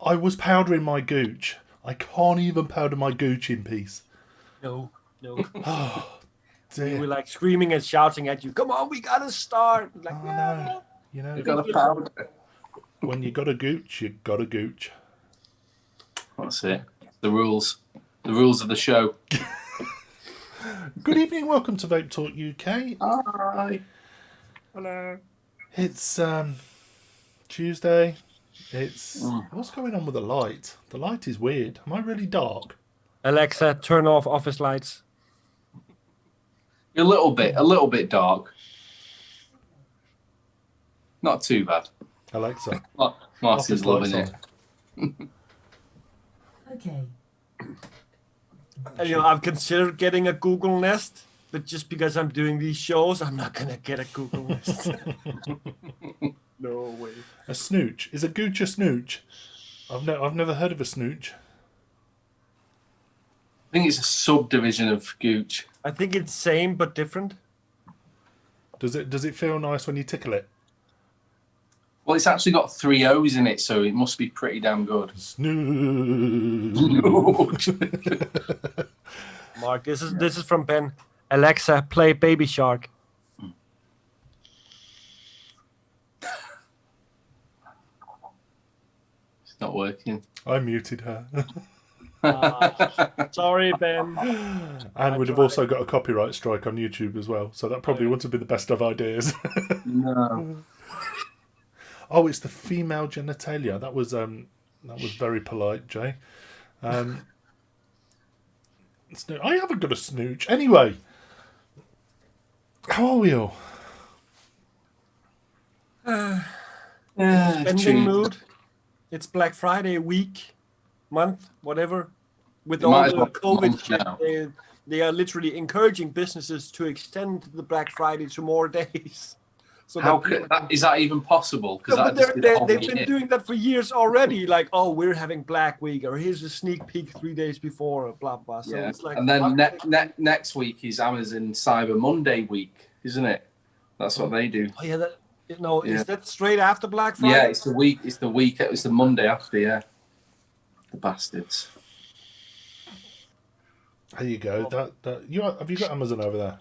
I was powdering my gooch. I can't even powder my gooch in peace. No. Oh, We dear. were like screaming and shouting at you. Come on, we gotta start. Like, Oh, no. You know, You got a powder. when you got a gooch, you got a gooch. That's it. The rules. The rules of the show. Good evening, welcome to Vape Talk UK. Hi. Hello. It's Tuesday. It's what's going on with the light? The light is weird. Am I really dark? Alexa, turn off office lights. A little bit dark. Not too bad. Alexa, Martin's office loving lights it. on. Okay. And, I've considered getting a Google Nest, but just because I'm doing these shows, I'm not gonna get a Google Nest. No way. A snooch. Is a gooch a snooch? I've never heard of a snooch. I think it's a subdivision of Gooch. I think it's same but different. Does it feel nice when you tickle it? Well, it's actually got 3 O's in it, so it must be pretty damn good. Snooch. Mark, this is from Ben. Alexa, play Baby Shark. It's not working. I muted her. Sorry, Ben. And we'd have also got a copyright strike on YouTube as well, so that probably wouldn't have been the best of ideas. No. Oh, it's the female genitalia. That was very polite, Jay. I haven't got a snooch. Anyway, how are we all? Spending mood. It's Black Friday week, month, whatever. With all might as the well COVID month shit, now. they are literally encouraging businesses to extend the Black Friday to more is that even possible? Because they've been doing that for years already. Like, oh, we're having Black Week, or here's a sneak peek 3 days before, blah blah. So Yeah. it's like, And then next week is Amazon Cyber Monday week, isn't it? That's what they do. oh yeah, Yeah. is that straight after Black Friday? Yeah, it's the week. It's the Monday after. Yeah, the bastards. There you go. Have you got Amazon over there?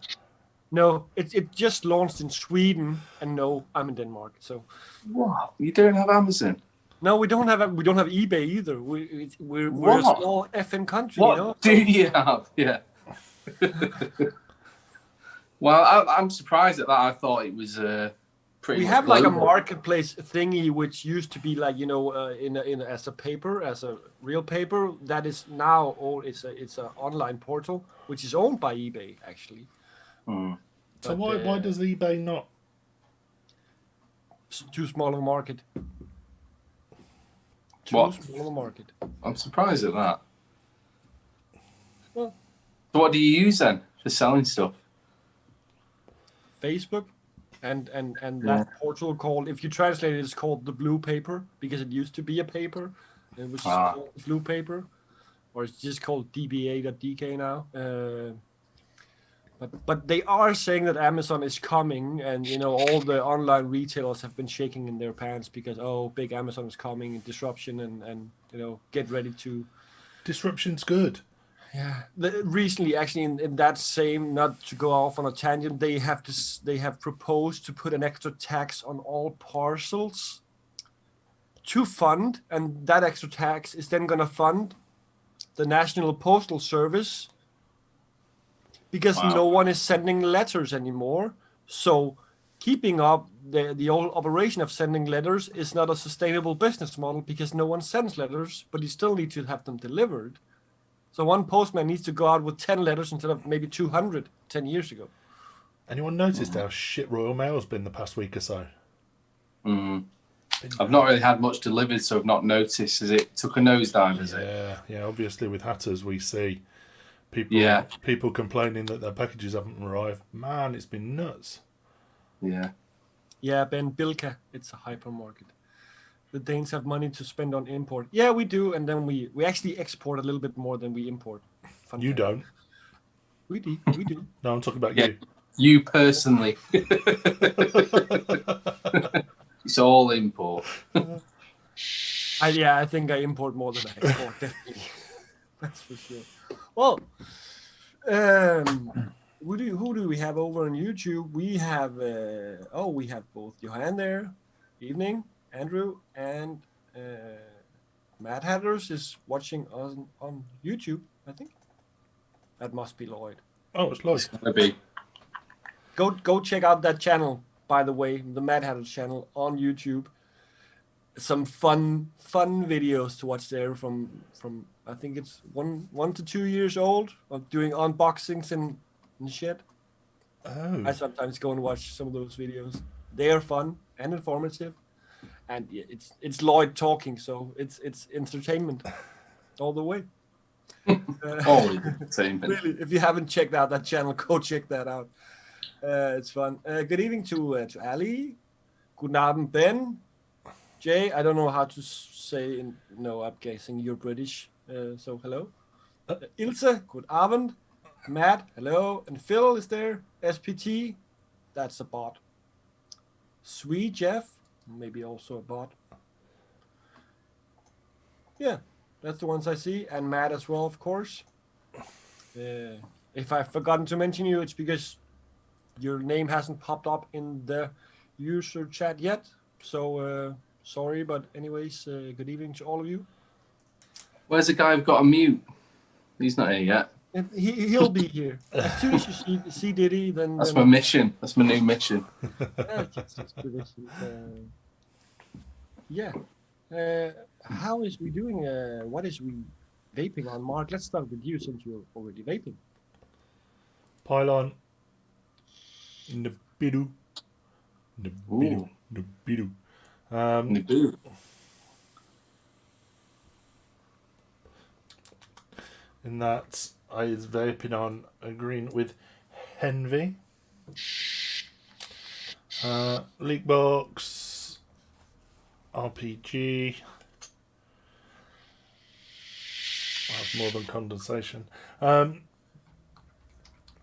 No, it just launched in Sweden, and no, I'm in Denmark. So What? You don't have Amazon? no, we don't have eBay either. We're a What? small effing country, What do you have? Yeah. Well, I'm surprised at that. I thought it was pretty. We much have like a global. marketplace thingy, which used to be like as a real paper. That is now it's an online portal which is owned by eBay actually. Mm. So But, why does eBay not? It's too small of a market. What? Small of a market. I'm surprised at that. Well, So what do you use then for selling stuff? Facebook, and Yeah. that portal called, if you translate it, it's called the blue paper because it used to be a paper, which is called blue paper, or it's just called dba.dk now. But they are saying that Amazon is coming, and all the online retailers have been shaking in their pants because big Amazon is coming, disruption, and get ready to. Disruption's good. Yeah, recently, actually, in that same, not to go off on a tangent, they have proposed to put an extra tax on all parcels to fund, and that extra tax is then going to fund the National Postal Service because Wow. no one is sending letters anymore. So keeping up the old operation of sending letters is not a sustainable business model because no one sends letters, but you still need to have them delivered. So one postman needs to go out with 10 letters instead of maybe 200 10 years ago. Anyone noticed how shit Royal Mail's been the past week or so? Mm. I've not really had much delivered, so I've not noticed. As it took a nosedive, is it? Yeah. Obviously, with Hatters, we see people complaining that their packages haven't arrived. Man, it's been nuts. Yeah. Yeah, Ben Bilka, it's a hypermarket. The Danes have money to spend on import. Yeah, we do, and then we actually export a little bit more than we import. Fun You fact. don't. We do. We do. No, I'm talking about Yeah. you. You personally. It's all import. I think I import more than I export, definitely. That's for sure. Well, who do we have over on YouTube? We have we have both Johan there, evening, Andrew, and Matt Hatters is watching us on YouTube, I think. That must be Lloyd. Oh, it's Lloyd. It's gonna be. Go check out that channel, by the way, the Mad Hatters channel on YouTube. Some fun videos to watch there from I think it's 1 to 2 years old of doing unboxings and shit. Oh. I sometimes go and watch some of those videos. They are fun and informative, and it's Lloyd talking, so it's entertainment all the way. All entertainment. Really, if you haven't checked out that channel, go check that out. It's fun. Good evening to Ali. Guten Abend, Ben. Jay, I don't know how to say. No, I'm guessing you're British. So hello. Ilse, good Abend. Matt, hello. And Phil is there. SPT, that's a bot. Sweet Jeff, maybe also a bot. Yeah, that's the ones I see. And Matt as well, of course. If I've forgotten to mention you, it's because your name hasn't popped up in the user chat yet. So sorry, but anyways, good evening to all of you. Where's the guy who've got a mute? He's not here yet. He'll be here. As soon as you see Diddy, then... That's my mission. That's my new mission. How is we doing? What is we vaping on, Mark? Let's start with you since you're already vaping. Pylon. Nibidu. Ooh. Nibidu. Nibiru. In that I is vaping on a green with Henvy. Leakbox. RPG. That's more than condensation.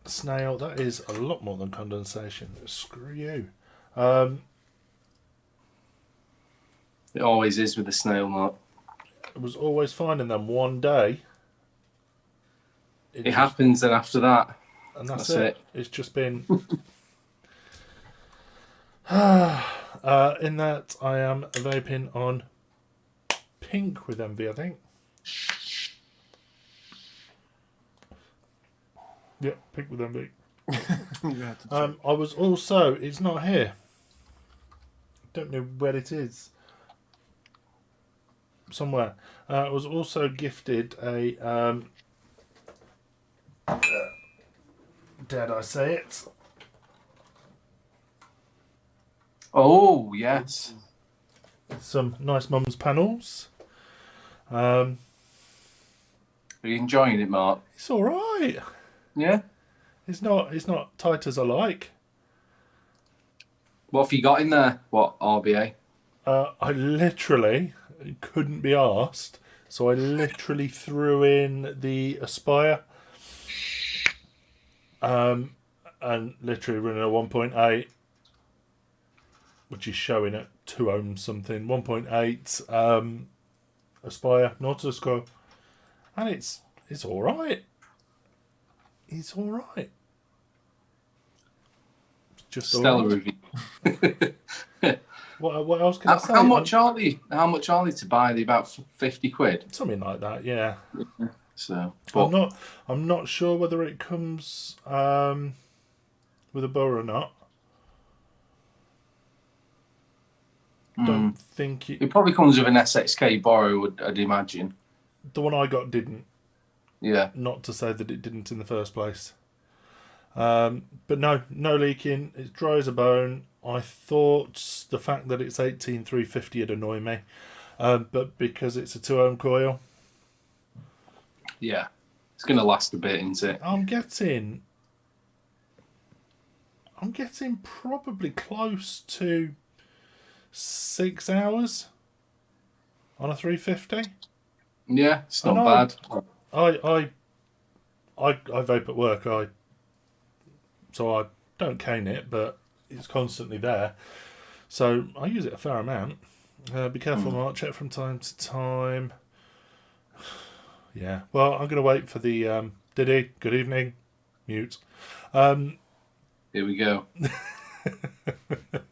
Snail, that is a lot more than condensation. Screw you. It always is with the snail, Mark. It was always fine, and then one day It happens, and after that, and that's it. It's just been in that I am vaping on pink with Envy, I think. Yeah, pink with Envy. I was also, it's not here. Don't know where it is. Somewhere. I was also gifted a dare I say it? oh yes, Some nice mum's panels. are you enjoying it, Mark? It's all right. Yeah. It's not tight as I like. What have you got in there? What RBA? I literally couldn't be asked, so I literally threw in the Aspire. And literally running a 1.8, which is showing at 2 ohms something. 1.8 Aspire Nautilus Core, and it's all right. It's all right. Just Stellar all right. review. What else can I say? How much are they? How much are they to buy? They about 50 quid. Something like that, yeah. So I'm not sure whether it comes with a bow or not. don't think It probably comes with an SXK borrow, I'd imagine. the one I got didn't. Yeah. Not to say that it didn't in the first place. But no leaking. It's dry as a bone. I thought the fact that it's 18350 would annoy me, but because it's a 2-ohm coil, Yeah. It's going to last a bit, isn't it? I'm getting probably close to 6 hours on a 350. Yeah, it's I not know. bad. I vape at work. So I don't cane it, but it's constantly there. So I use it a fair amount. Be careful, Mark. Check from time to time. Yeah. Well, I'm going to wait for the Diddy. Good evening. Mute. Here we go.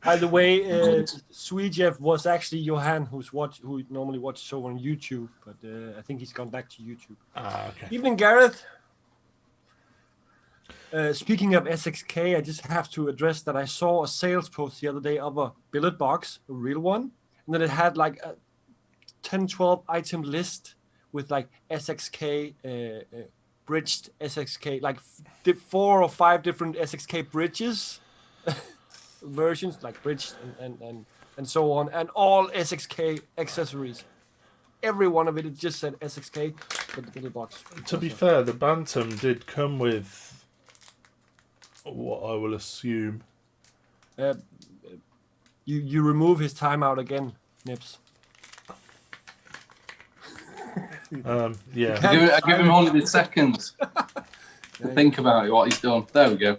By the way, Sweet Jeff was actually Johan, who normally watches show on YouTube, but I think he's gone back to YouTube. Okay. Evening, Gareth. Speaking of SXK, I just have to address that I saw a sales post the other day of a billet box, a real one, and then it had like a 10, 12 item list with like SXK, bridged SXK, like 4 or 5 different SXK bridges, versions, like bridged and so on, and all SXK accessories. Every one of it just said SXK, but the billet box. To be fair, the Bantam did come with what I will assume. You remove his timeout again, Nips. Yeah. I give him 100 seconds to think about it, what he's done. There we go.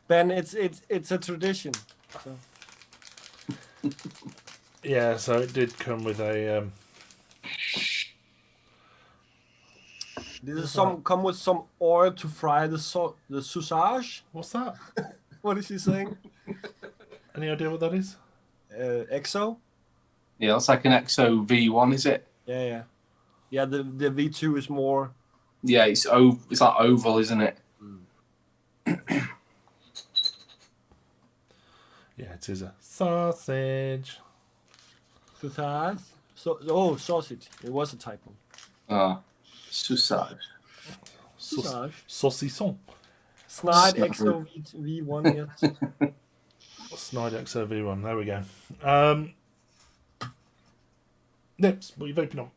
Ben, it's a tradition. So. Yeah, so it did come with a. This is come with some oil to fry the sausage. What's that? What is he saying? Any idea what that is? EXO. Yeah, that's like an EXO V1, is it? Yeah. The V2 is more. Yeah, it's like oval, isn't it? Yeah, it is a sausage. Sausage. Sausage. It was a typo. Sausage. Sausage. Saucisson. Snide EXO V1. Yes. Snide XOV1. There we go. Nips, what are you vaping on?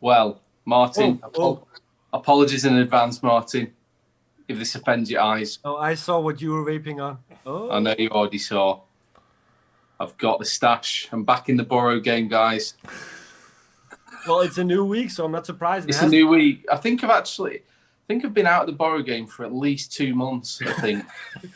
Well, Martin, Oh. apologies in advance, Martin, if this offends your eyes. Oh, I saw what you were vaping on. Oh. I know you already saw. I've got the stash. I'm back in the borrow game, guys. Well, it's a new week, so I'm not surprised. It's a new week. I think I've been out of the borrow game for at least 2 months, I think.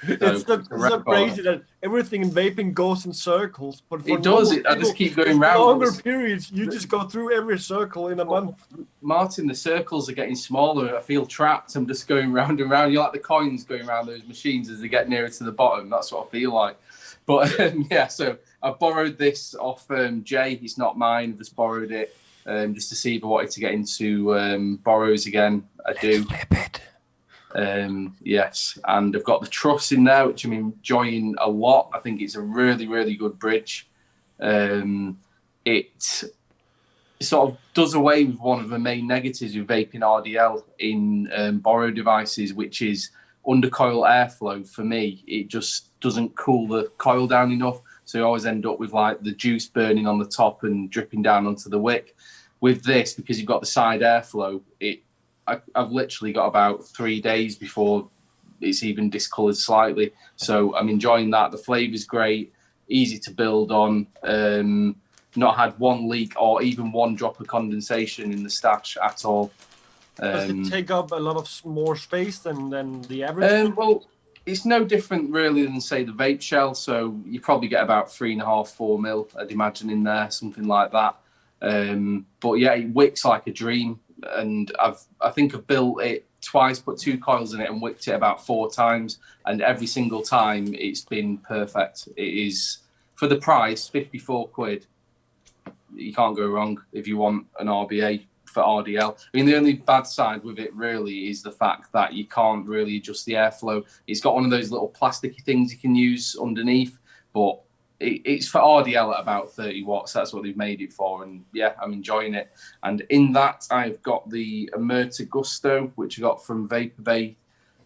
It's so crazy that everything in vaping goes in circles. But for it does. I just keep going round. Longer periods, you just go through every circle in a month. Martin, the circles are getting smaller. I feel trapped. I'm just going round and round. You're like the coins going around those machines as they get nearer to the bottom. That's what I feel like. But yeah, so I borrowed this off Jay. It's not mine. I just borrowed it just to see if I wanted to get into borrows again. I do. Flip it. Yes, and I've got the truss in there, which I'm enjoying a lot. I think it's a really, really good bridge. It sort of does away with one of the main negatives with vaping RDL in borrow devices, which is undercoil airflow. For me, it just doesn't cool the coil down enough, so you always end up with like the juice burning on the top and dripping down onto the wick. With this, because you've got the side airflow, I've literally got about 3 days before it's even discoloured slightly. So I'm enjoying that. The flavour's great, easy to build on. Not had one leak or even one drop of condensation in the stash at all. Does it take up a lot of more space than the average? Well, it's no different really than say the vape shell. So you probably get about 3.5, 4 mil, I'd imagine in there, something like that. But yeah, it wicks like a dream. And I think I've built it twice, put 2 coils in it and wicked it about 4 times. And every single time it's been perfect. It is, for the price, 54 quid. You can't go wrong if you want an RBA for RDL. I mean, the only bad side with it really is the fact that you can't really adjust the airflow. It's got one of those little plasticky things you can use underneath, but it's for RDL at about 30 watts. That's what they've made it for, and yeah, I'm enjoying it. And in that, I've got the Emerta Gusto, which I got from Vape.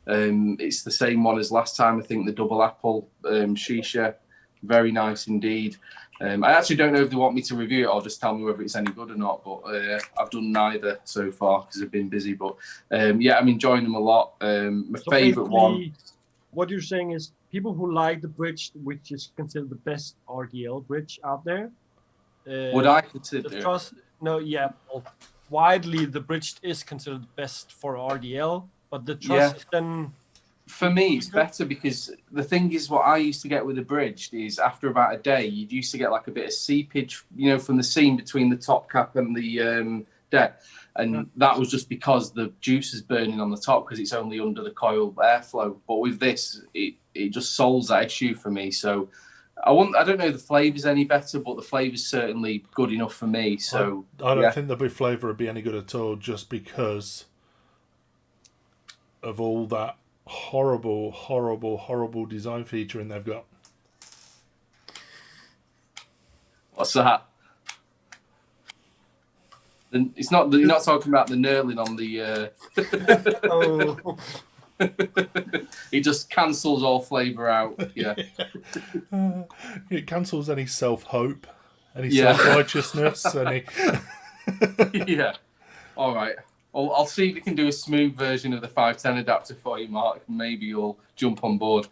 It's the same one as last time. I think the double apple shisha, very nice indeed. I actually don't know if they want me to review it or just tell me whether it's any good or not, but I've done neither so far because I've been busy. But yeah, I'm enjoying them a lot. My So favourite one. basically, what you're saying is people who like the bridge, which is considered the best RDL bridge out there. Would I the consider? trust? No, yeah. Well, widely, the bridge is considered the best for RDL, but the trust is then. For me, it's better because the thing is, what I used to get with the bridged is after about a day, you used to get like a bit of seepage, from the seam between the top cap and the deck. And that was just because the juice is burning on the top because it's only under the coil airflow. But with this, it just solves that issue for me. So I don't know if the flavour's any better, but the flavour's certainly good enough for me. So I don't think the flavour would be any good at all just because of all that horrible design featuring they've got. What's that? It's not. You're not talking about the knurling on the. Oh. It just cancels all flavour out. Yeah. It cancels any self-hope, any self-righteousness, any. Yeah. All right. I'll see if we can do a smooth version of the 510 adapter for you, Mark. Maybe you'll jump on board.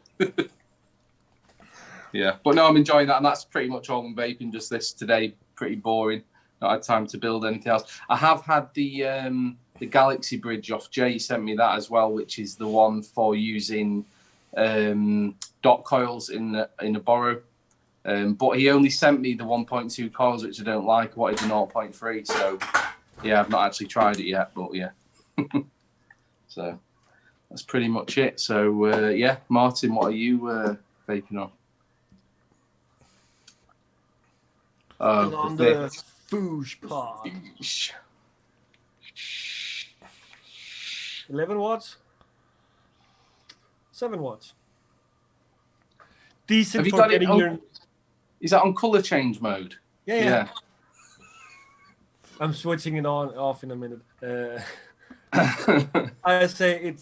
Yeah, but no, I'm enjoying that, and that's pretty much all I'm vaping. Just this today, pretty boring. Not had time to build anything else. I have had the Galaxy Bridge off Jay. He sent me that as well, which is the one for using dot coils in a borrow. But he only sent me the 1.2 coils, which I don't like. I wanted the 0.3, so. Yeah, I've not actually tried it yet, but yeah. So that's pretty much it. So yeah, Martin, what are you vaping on? On the Foosh pod. 11 watts? 7 watts. Decent Have you for got getting it on, your... Is that on colour change mode? Yeah. I'm switching it on off in a minute. I say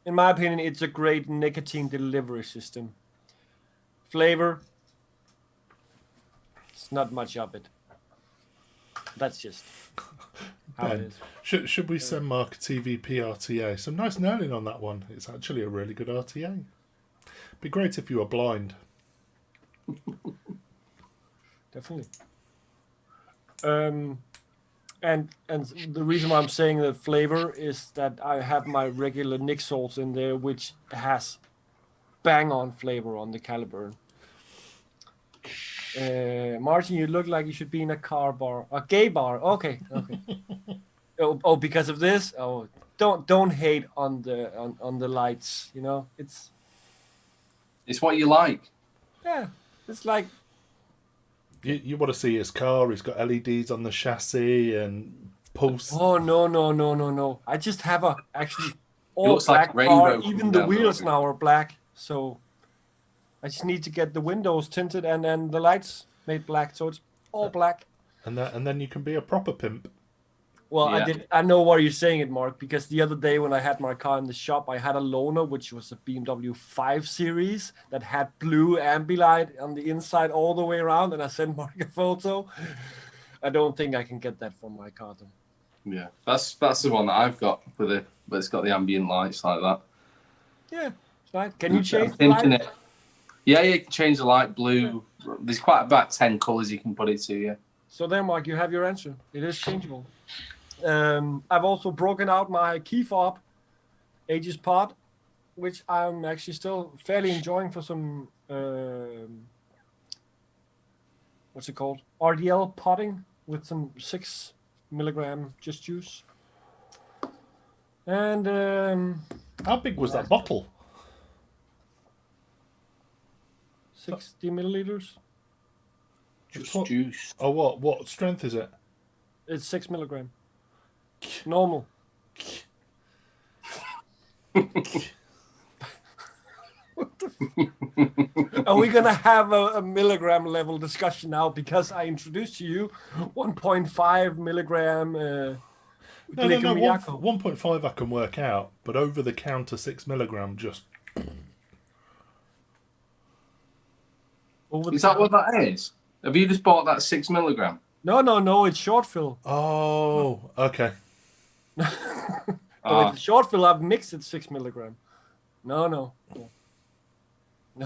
in my opinion, it's a great nicotine delivery system. Flavor, it's not much of it. That's just how it is. Should we send Mark a TVP RTA? Some nice knurling on that one. It's actually a really good RTA. Be great if you were blind. Definitely. And the reason why I'm saying the flavor is that I have my regular Nick salts in there, which has bang on flavor on the Caliburn. Martin, you look like you should be in a gay bar. Okay. oh, because of this? Oh, don't hate on the lights. It's what you like. Yeah, it's like. You want to see his car? He's got LEDs on the chassis and pulse. Oh no! I just have actually all like black car. rainbow Even the wheels now are black, so I just need to get the windows tinted and then the lights made black, so it's all black. And then you can be a proper pimp. Well, Yeah. I know why you're saying it, Mark, because the other day when I had my car in the shop, I had a loaner, which was a BMW 5 Series that had blue ambilight on the inside all the way around, and I sent Mark a photo. I don't think I can get that for my car, though. Yeah, that's the one that I've got but it's got the ambient lights like that. Yeah, right. Can you change I'm the light? thinking it. Yeah, you can change the light blue. There's quite about 10 colours you can put it to, yeah. So there, Mark, you have your answer. It is changeable. I've also broken out my key fob Aegis pod, which I'm actually still fairly enjoying for some what's it called? RDL potting with some 6 milligram just juice. And How big was that bottle? 60 milliliters. Just juice. Oh, what strength is it? It's 6 milligram. Normal. What Are we gonna have a milligram level discussion now because I introduced to you 1.5 milligram No. glycemiaco? 1.5 I can work out, but over the counter 6 milligram just. Over the Is that what counter? that is? Have you just bought that 6 milligram? No, it's short fill. Oh, okay. Oh, it's short fill. I've mixed it 6 milligram. No,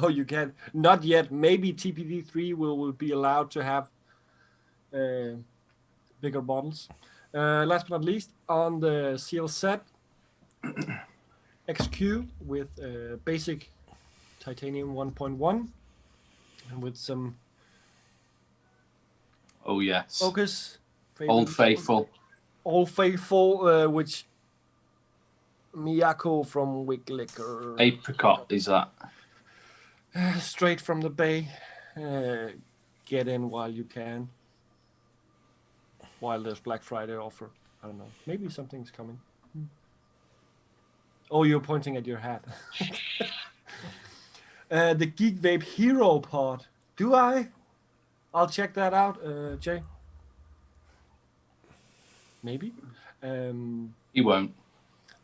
you can't. Not yet. Maybe TPD3 will be allowed to have bigger bottles. Last but not least, on the CL set, XQ with basic titanium 1.1 and with some Oh, yes. focus. Old Faithful. Old Faithful, which Miyako from Wick Liquor. Apricot, is that? Straight from the bay. Get in while you can. While there's Black Friday offer. I don't know. Maybe something's coming. Oh, you're pointing at your hat. The Geek Vape Hero Pod. Do I? I'll check that out, Jay. Maybe. He won't.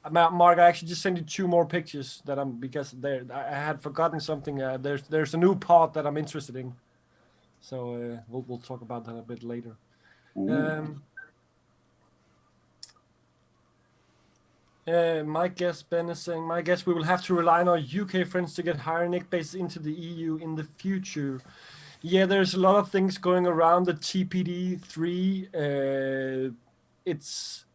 Mark, I actually just sent you 2 more pictures that because I had forgotten something. There's a new pod that I'm interested in, so we'll talk about that a bit later. My guess, Ben is saying, my guess we will have to rely on our UK friends to get higher nick bases into the EU in the future. Yeah, there's a lot of things going around the TPD3. It's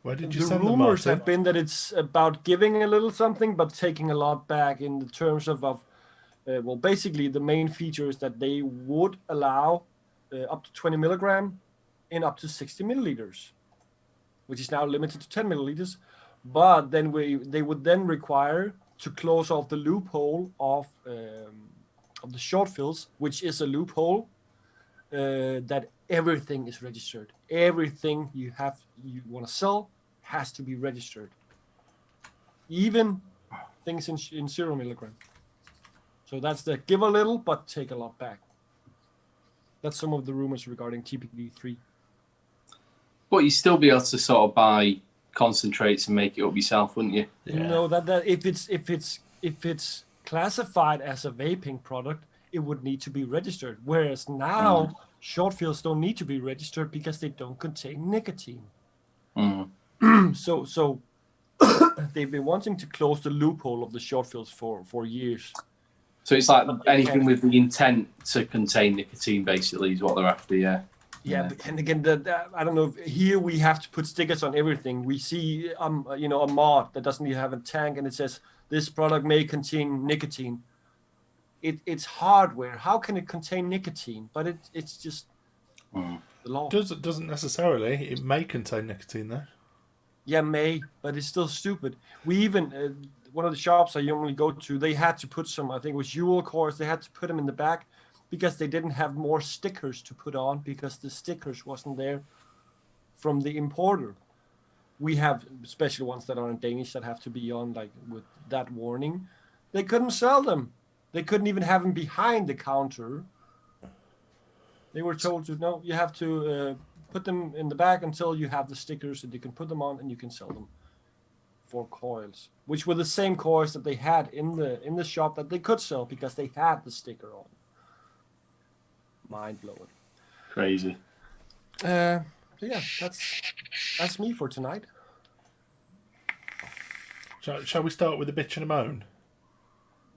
Where did you the send them, rumors Martin? have been that it's about giving a little something, but taking a lot back in the terms of well, basically the main feature is that they would allow up to 20 milligram in up to 60 milliliters, which is now limited to 10 milliliters. But then they would then require to close off the loophole of the short fills, which is a loophole that everything is registered. Everything you want to sell has to be registered, even things in 0 milligram. So that's the give a little but take a lot back. That's some of the rumors regarding TPD3. But you'd still be able to sort of buy concentrates and make it up yourself, wouldn't you? Yeah. No, that if it's classified as a vaping product, it would need to be registered. Whereas now, short fills don't need to be registered because they don't contain nicotine. So they've been wanting to close the loophole of the short fills for years. So it's like anything with the intent to contain nicotine, basically, is what they're after, yeah. Yeah, but, and again, I don't know. Here we have to put stickers on everything. We see, a mod that doesn't even have a tank, and it says this product may contain nicotine. It's hardware. How can it contain nicotine? But it's just the law. Doesn't necessarily. It may contain nicotine though. Yeah, may, but it's still stupid. We even one of the shops I normally go to, they had to put some. I think it was Jewel cores. They had to put them in the back because they didn't have more stickers to put on because the stickers wasn't there from the importer. We have special ones that are in Danish that have to be on, like with that warning. They couldn't sell them. They couldn't even have them behind the counter. They were told to, no, you have to put them in the back until you have the stickers and you can put them on and you can sell them for coils, which were the same coils that they had in the shop that they could sell because they had the sticker on. Mind blowing. Crazy. So yeah, that's me for tonight. Shall we start with a bitch and a moan?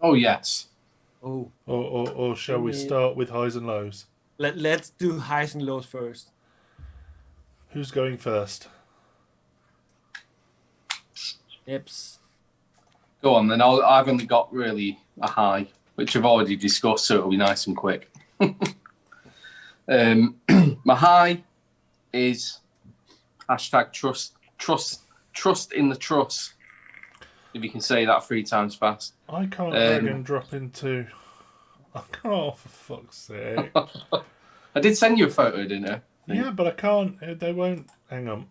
Oh, yes. Oh, Or shall we start with highs and lows? let's do highs and lows first. Who's going first? Ips. Go on, then. I've only got really a high, which I've already discussed, so it'll be nice and quick. My high is hashtag trust in the trust. If you can say that 3 times fast. I can't drag and drop into. Oh, for fuck's sake! I did send you a photo, didn't I? Yeah, but I can't. They won't. Hang on.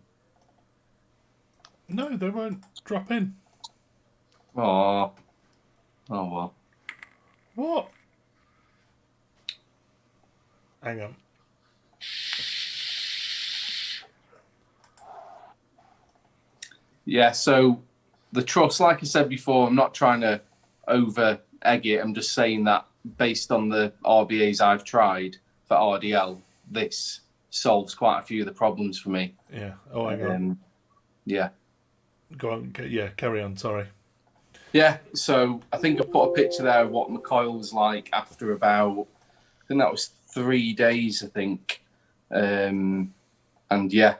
No, they won't drop in. Oh well. What? Hang on. Yeah, so the truss, like I said before, I'm not trying to over egg it. I'm just saying that based on the RBAs I've tried for RDL, this solves quite a few of the problems for me. Yeah. Oh, hang on. Yeah. Go on. Yeah, carry on. Sorry. Yeah, so I think I put a picture there of what my coil was like after about, I think that was 3 days, I think. And yeah,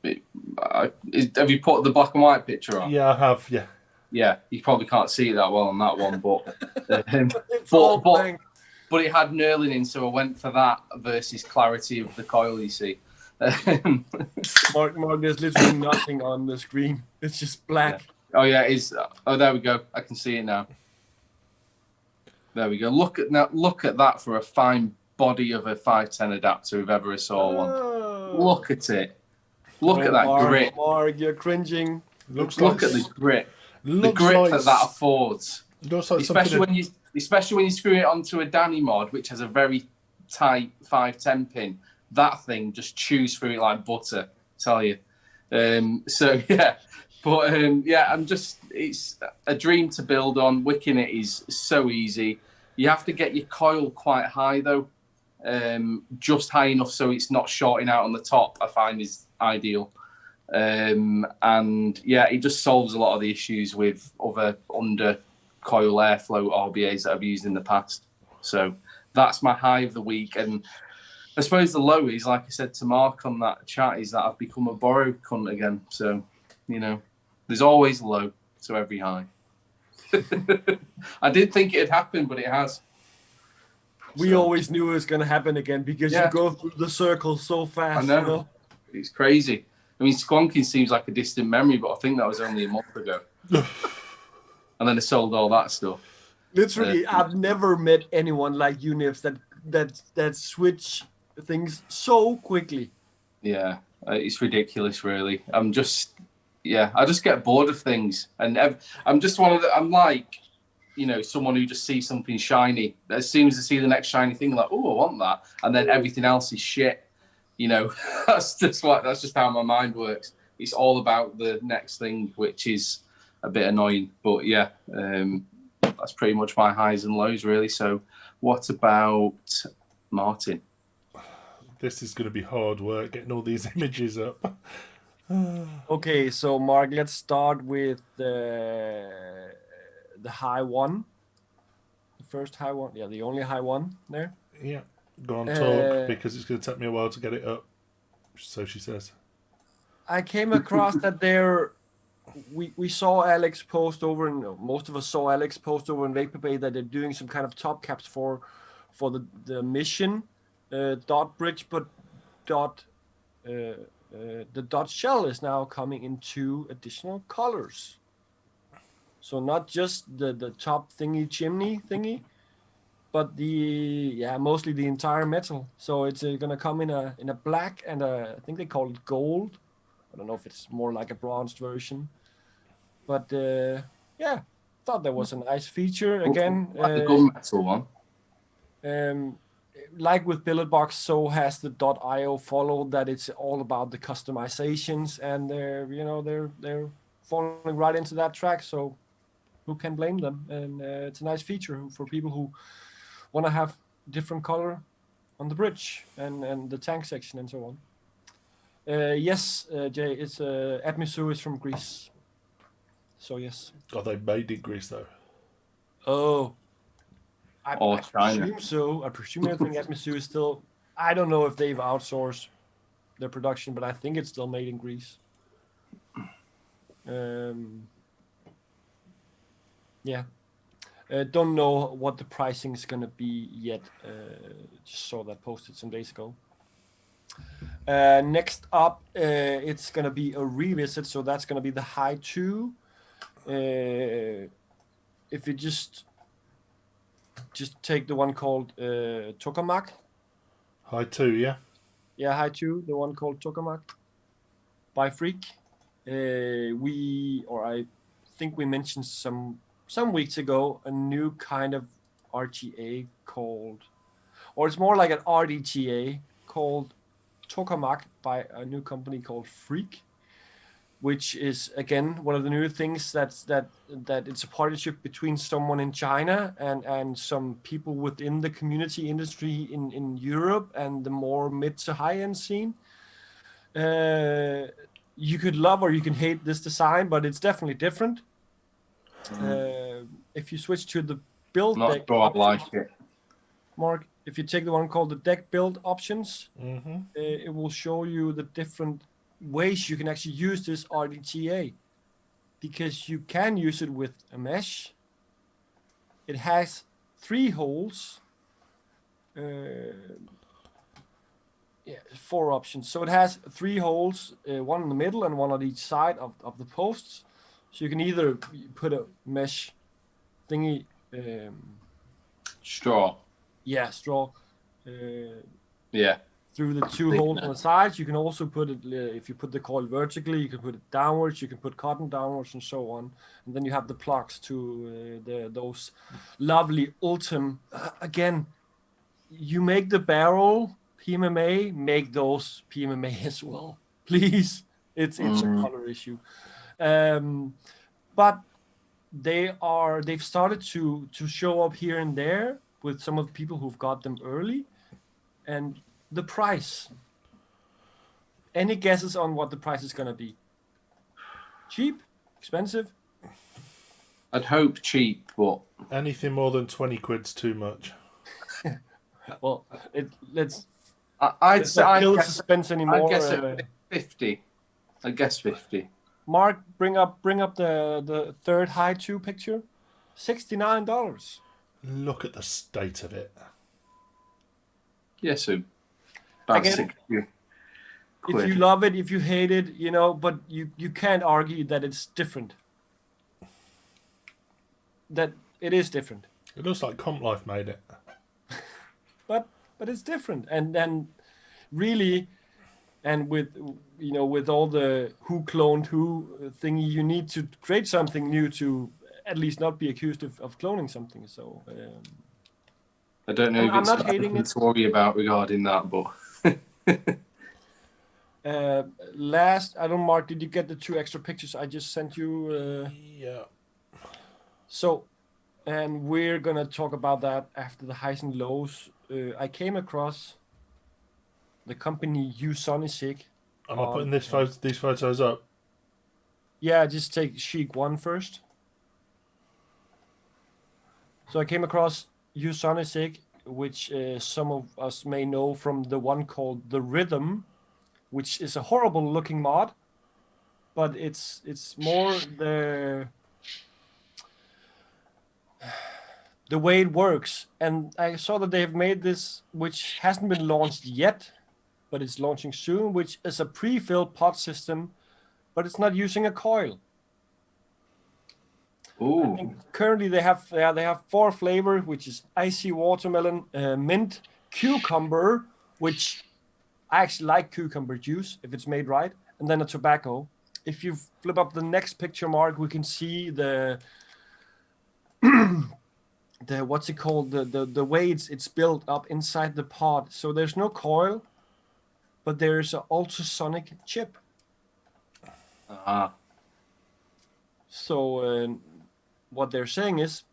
have you put the black and white picture on? Yeah, I have. Yeah. Yeah, you probably can't see it that well on that one, but It's all blank. but it had knurling in, so I went for that versus clarity of the coil. You see, Mark, there's literally nothing on the screen. It's just black. oh yeah, oh there we go. I can see it now. There we go. Look at that for a fine body of a 510 adapter if ever I saw one. Look at it. Look at that grip. Mark, you're cringing. Look at the grip. The grip that affords. Looks like especially when you screw it onto a Danny mod, which has a very tight 510 pin. That thing just chews through it like butter. Tell you. So yeah, but it's a dream to build on. Wicking it is so easy. You have to get your coil quite high though, just high enough so it's not shorting out on the top. I find is ideal. And yeah, it just solves a lot of the issues with other under coil airflow RBAs that I've used in the past. So that's my high of the week. And I suppose the low is, like I said to Mark on that chat, is that I've become a borrow cunt again. So, there's always a low to every high. I didn't think it'd happen, but it has. We always knew it was going to happen again because you go through the circle so fast. I know. It's crazy. I mean, squonking seems like a distant memory, but I think that was only a month ago. And then I sold all that stuff. Literally, I've never met anyone like you, Nips, that switch things so quickly. Yeah, it's ridiculous, really. I just get bored of things. And I'm just I'm like, someone who just sees something shiny. As soon as I see the next shiny thing, like, oh, I want that. And then everything else is shit. That's just how my mind works. It's all about the next thing, which is a bit annoying. But yeah, that's pretty much my highs and lows, really. So what about Martin? This is going to be hard work getting all these images up. Okay, so Mark, let's start with the high one. The first high one. Yeah, the only high one there. Yeah. Go on, talk, because it's going to take me a while to get it up. So she says. I came across that we saw Alex post over, and most of us saw Alex post over in Vape that they're doing some kind of top caps for the mission dot bridge, but the dot shell is now coming in 2 additional colors. So not just the top chimney thingy, but mostly the entire metal. So it's gonna come in a black and I think they call it gold. I don't know if it's more like a bronzed version, but thought that was a nice feature. Again, like the gunmetal one. Like with Billet Box, so has the .io followed that it's all about the customizations, and they're falling right into that track. So who can blame them? And it's a nice feature for people who want to have different color on the bridge and the tank section and so on. Yes, Jay, it's Atmisu is from Greece. So yes. Oh, they made in Greece though. Oh. I China. presume so. I presume everything Atmisu is still. I don't know if they've outsourced their production, but I think it's still made in Greece. Yeah. Don't know what the pricing is going to be yet. Just saw that posted some days ago. Next up, it's going to be a revisit. So that's going to be the High 2. If you just take the one called Tokamak. High 2, yeah? Yeah, High 2, the one called Tokamak by Freak. I think we mentioned some some weeks ago a new kind of RTA called, or it's more like an RDTA called Tokamak by a new company called Freak, which is again one of the new things that it's a partnership between someone in China and some people within the community industry in Europe and the more mid to high end scene. You could love or you can hate this design, but it's definitely different. If you switch to the build Not deck sure I like options, it. Mark, if you take the one called the deck build options, Mm-hmm. it will show you the different ways you can actually use this RDTA, because you can use it with a mesh. It has 3 holes. 4 options. So it has 3 holes, one in the middle and one on each side of the posts. So you can either put a mesh thingy, Straw. straw, Yeah. through the 2 holes on the sides. You can also put it, if you put the coil vertically, you can put it downwards, you can put cotton downwards and so on. And then you have the plugs to those lovely Ultim. Again, you make the barrel PMMA, make those PMMA as well, please. It's a color issue, but they've started to show up here and there with some of the people who've got them early. And the price, any guesses on what the price is going to be? Cheap, expensive? I'd hope cheap, but Anything more than 20 quid's too much. Well, let's I'd say not kill guess, suspense anymore. I'd guess at 50. I guess 50. Mark, bring up the third high 2 picture. $69. Look at the state of it. Yeah, so about Again, 60 quid. If you love it, if you hate it, but you can't argue that it's different. That it is different. It looks like Comp Life made it. But it's different, and then really, and with with all the who cloned who thingy, you need to create something new to at least not be accused of cloning something. So I don't know if I'm it's not hating it to worry about regarding that, but last, I don't, Mark, did you get the 2 extra pictures I just sent you? Yeah. So, and we're gonna talk about that after the highs and lows. I came across the company Usonisig. Am I putting these photos up? Yeah, just take Chic 1 first. So I came across Usonisig, which some of us may know from the one called The Rhythm, which is a horrible looking mod, but it's more the way it works. And I saw that they have made this, which hasn't been launched yet, but it's launching soon, which is a pre-filled pod system, but it's not using a coil. ooh, I think currently they have 4 flavors, which is icy watermelon, mint, cucumber, which I actually like cucumber juice if it's made right, and then a tobacco. If you flip up the next picture, Mark, we can see the what's it called, the way it's built up inside the pod. So there's no coil, but there's an ultrasonic chip. So what they're saying is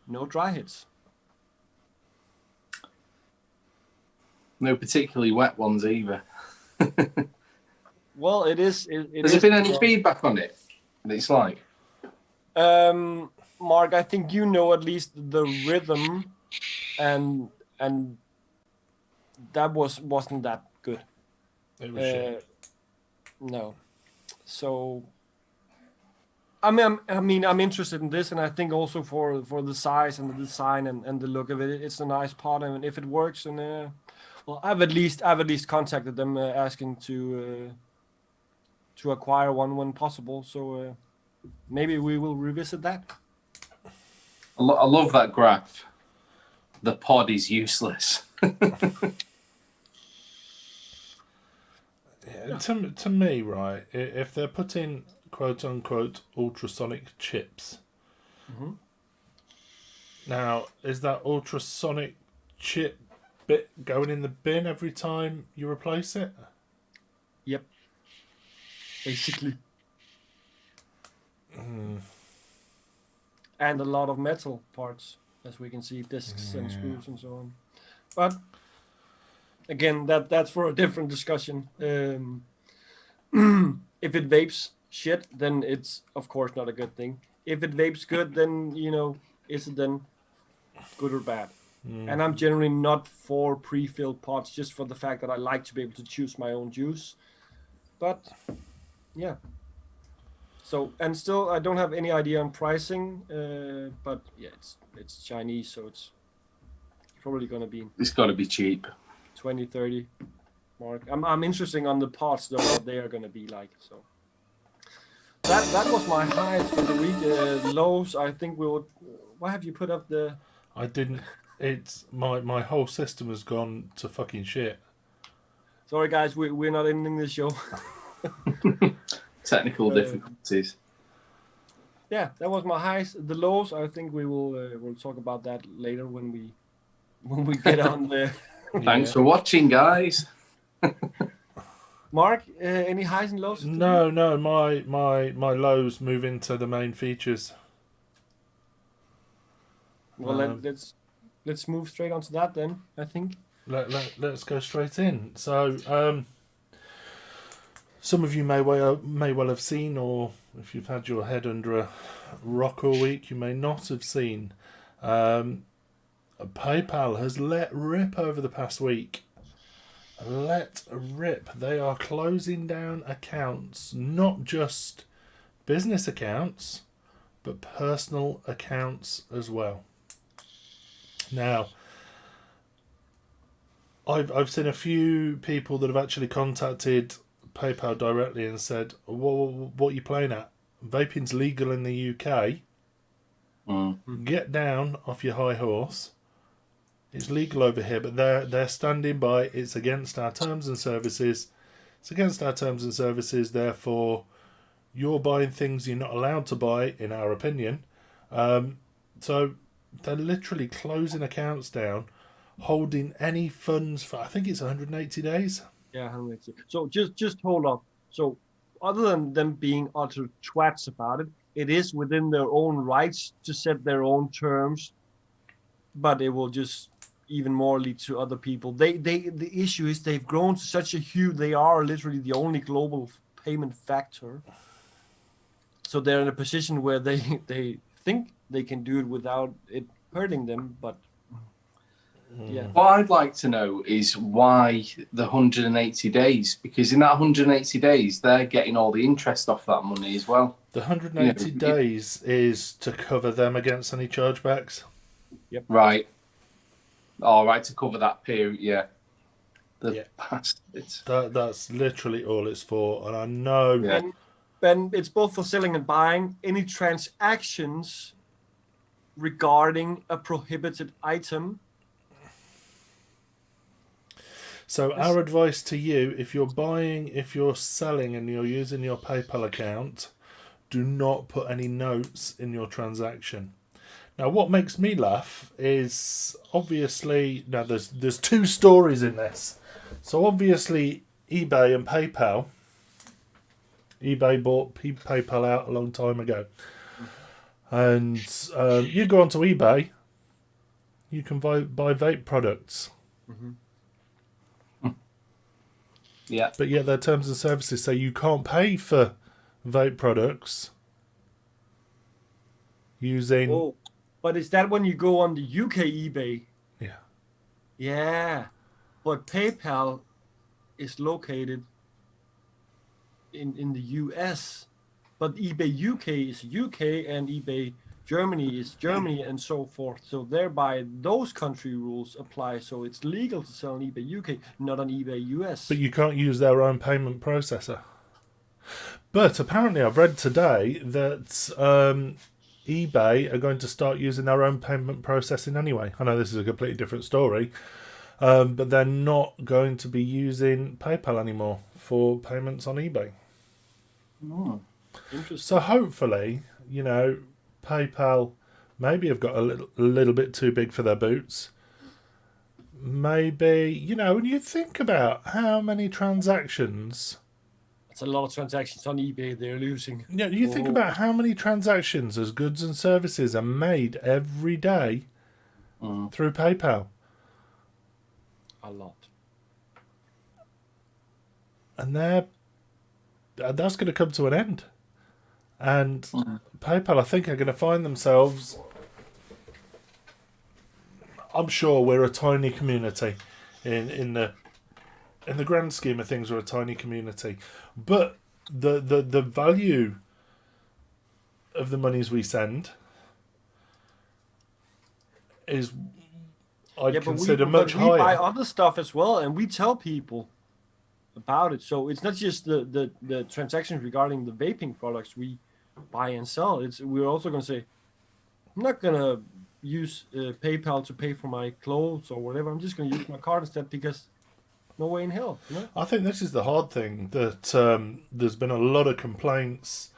no dry hits. no particularly wet ones either. Well, it is. Has there been any feedback on it? That it's like? Mark, I think you know at least the Rhythm, and that wasn't that good. It was shit. No. So I'm interested in this, and I think also for the size and the design and the look of it, it's a nice part. And if it works, and well, I've at least contacted them asking to acquire one when possible. So maybe we will revisit that. I love that graph. The pod is useless. Yeah, to me, right, if they're putting quote unquote ultrasonic chips, Now, is that ultrasonic chip bit going in the bin every time you replace it? Yep. Basically. And a lot of metal parts, as we can see, discs and screws and so on. But again, that's for a different discussion. If it vapes shit, then it's of course not a good thing. If it vapes good, then is it then good or bad? And I'm generally not for pre-filled pots, just for the fact that I like to be able to choose my own juice. But yeah. So, and still, I don't have any idea on pricing, but yeah, it's Chinese, so it's probably going to be It's got to be cheap. 20, 30 mark. I'm interested on the parts, though, what they are going to be like. So that was my highs for the week. Lows, I think we'll. Why have you put up the? I didn't. It's my whole system has gone to fucking shit. Sorry, guys, we're not ending the show. Technical difficulties. Yeah, that was my highs. The lows, I think we'll talk about that later when we get on there. Thanks for watching, guys. Mark, any highs and lows? No, my lows move into the main features. Well, let's move straight onto that then. I think. Let's go straight in. So, some of you may well have seen, or if you've had your head under a rock all week, you may not have seen. PayPal has let rip over the past week. Let rip. They are closing down accounts, not just business accounts, but personal accounts as well. Now, I've seen a few people that have actually contacted PayPal directly and said, what are you playing at? Vaping's legal in the UK. Get down off your high horse. It's legal over here, but they're standing by. It's against our terms and services. It's against our terms and services. Therefore, you're buying things you're not allowed to buy, in our opinion. So they're literally closing accounts down, holding any funds for, I think it's 180 days. Yeah, 180. So just hold on. So other than them being utter twats about it, it is within their own rights to set their own terms, but it will just even more lead to other people. The issue is they've grown to such a huge. They are literally the only global payment factor. So they're in a position where they think they can do it without it hurting them, but yeah. What I'd like to know is why the 180 days, because in that 180 days, they're getting all the interest off that money as well. The 180 days is to cover them against any chargebacks. Yep. Right. All right, to cover that period, yeah. Yeah. Bastards. That's literally all it's for. And I know... Yeah. And it's both for selling and buying. Any transactions regarding a prohibited item. So our advice to you, if you're buying, if you're selling and you're using your PayPal account, do not put any notes in your transaction. Now, what makes me laugh is obviously, now there's two stories in this. So obviously eBay and PayPal, eBay bought PayPal out a long time ago. And you go onto eBay, you can buy vape products. Mm-hmm. Yeah. But yet their terms and services say you can't pay for vape products using... Oh, but is that when you go on the UK eBay? Yeah. Yeah. But PayPal is located in the US. But eBay UK is UK and eBay Germany is Germany and so forth. So thereby those country rules apply. So it's legal to sell on eBay UK, not on eBay US. But you can't use their own payment processor. But apparently I've read today that eBay are going to start using their own payment processing anyway. I know this is a completely different story. But they're not going to be using PayPal anymore for payments on eBay. Oh. Interesting. So hopefully, PayPal maybe have got a little bit too big for their boots. Maybe, when you think about how many transactions, It's a lot of transactions on eBay they're losing. you think about how many transactions as goods and services are made every day through PayPal. A lot. And that's going to come to an end. And PayPal, I think, are going to find themselves. I'm sure we're a tiny community, in the grand scheme of things, we're a tiny community. But the value of the monies we send is, I'd consider, much we buy higher. other stuff as well, and we tell people about it. So it's not just the transactions regarding the vaping products we buy and sell. We're also going to say, I'm not going to use PayPal to pay for my clothes or whatever. I'm just going to use my card instead, because no way in hell. I think this is the hard thing, that there's been a lot of complaints.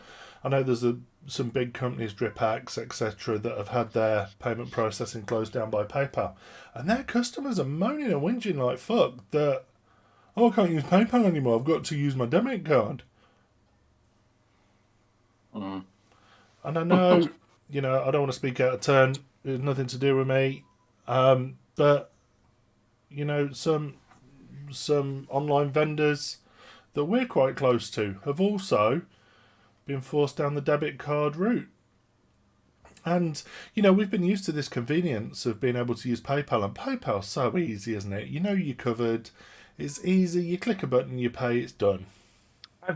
I know there's some big companies, Dripax, etc., that have had their payment processing closed down by PayPal, and their customers are moaning and whinging like fuck that, I can't use PayPal anymore, I've got to use my debit card. And I know, I don't want to speak out of turn, it's nothing to do with me, but some online vendors that we're quite close to have also been forced down the debit card route. And, we've been used to this convenience of being able to use PayPal, and PayPal's so easy, isn't it? You're covered, it's easy, you click a button, you pay, it's done.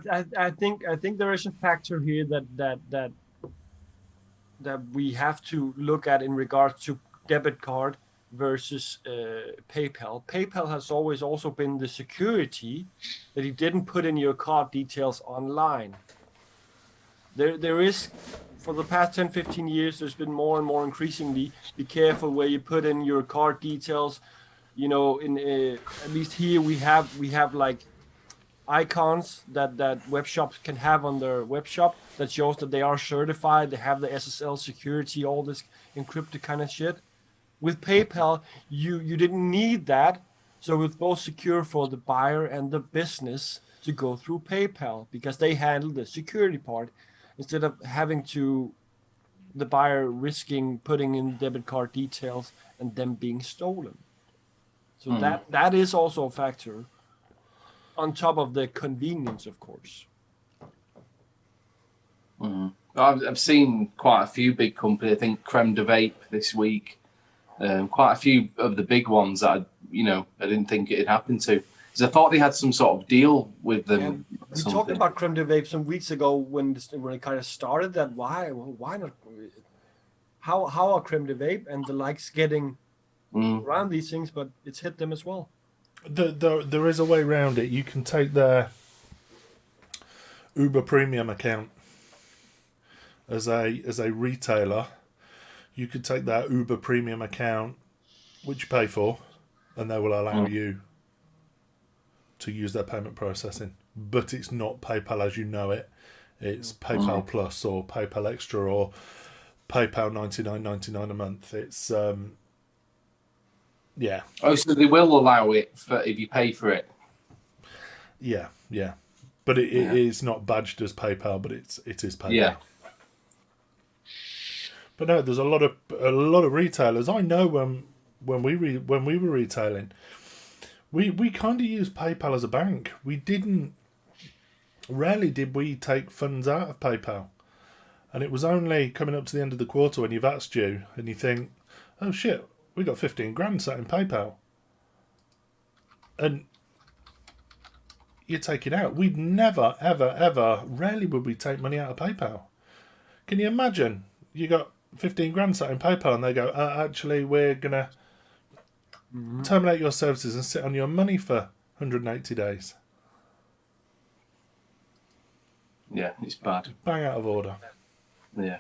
I think there is a factor here that we have to look at in regards to debit card versus PayPal. PayPal has always also been the security that you didn't put in your card details online. There is, for the past 10, 15 years, there's been more and more increasingly, be careful where you put in your card details. In at least here we have like icons that web shops can have on their web shop that shows that they are certified, they have the SSL security, all this encrypted kind of shit. With PayPal, you didn't need that, so it's both secure for the buyer and the business to go through PayPal, because they handle the security part instead of having the buyer risking putting in debit card details and them being stolen. So that is also a factor, on top of the convenience, of course. I've seen quite a few big companies. I think Creme de Vape this week. Quite a few of the big ones that I didn't think it had happened to, because I thought they had some sort of deal with them. We talked about Creme de Vape some weeks ago when it kind of started. That why not? How are Creme de Vape and the likes getting around these things? But it's hit them as well. There is a way around it. You can take their Uber Premium account as a retailer. You could take that Uber Premium account, which you pay for, and they will allow you to use their payment processing. But it's not PayPal as you know it. It's PayPal Plus or PayPal Extra or PayPal $99.99 a month. It's yeah. Oh, so they will allow it if you pay for it. Yeah. But it is not badged as PayPal, but it is PayPal. Yeah. But no, there's a lot of retailers. I know when we were retailing, we kind of used PayPal as a bank. Rarely did we take funds out of PayPal, and it was only coming up to the end of the quarter when your VAT's due, and you think, oh shit, we got 15 grand sat in PayPal, and you take it out. We'd never, ever, rarely would we take money out of PayPal. Can you imagine? You got 15 grand sat in PayPal and they go, actually, we're going to terminate your services and sit on your money for 180 days. Yeah, it's bad. Bang out of order. Yeah.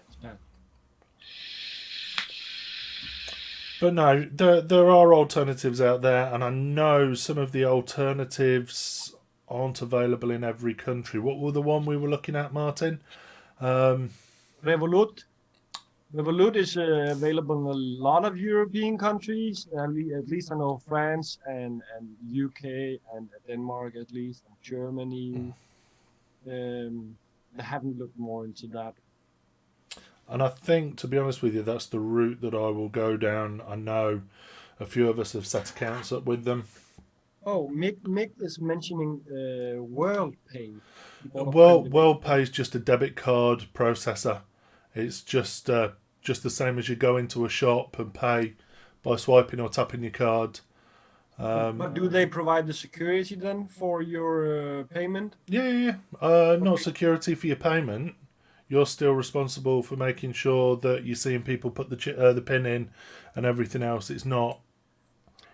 But no, there are alternatives out there, and I know some of the alternatives aren't available in every country. What were the one we were looking at, Martin? Revolut. Revolut is available in a lot of European countries. At least I know France and UK and Denmark at least, and Germany. I haven't looked more into that. And I think, to be honest with you, that's the route that I will go down. I know a few of us have set accounts up with them. Oh, Mick is mentioning WorldPay. Well, WorldPay is just a debit card processor. It's just the same as you go into a shop and pay by swiping or tapping your card. But do they provide the security then for your payment? Yeah. Not security for your payment. You're still responsible for making sure that you're seeing people put the pin in and everything else. It's not.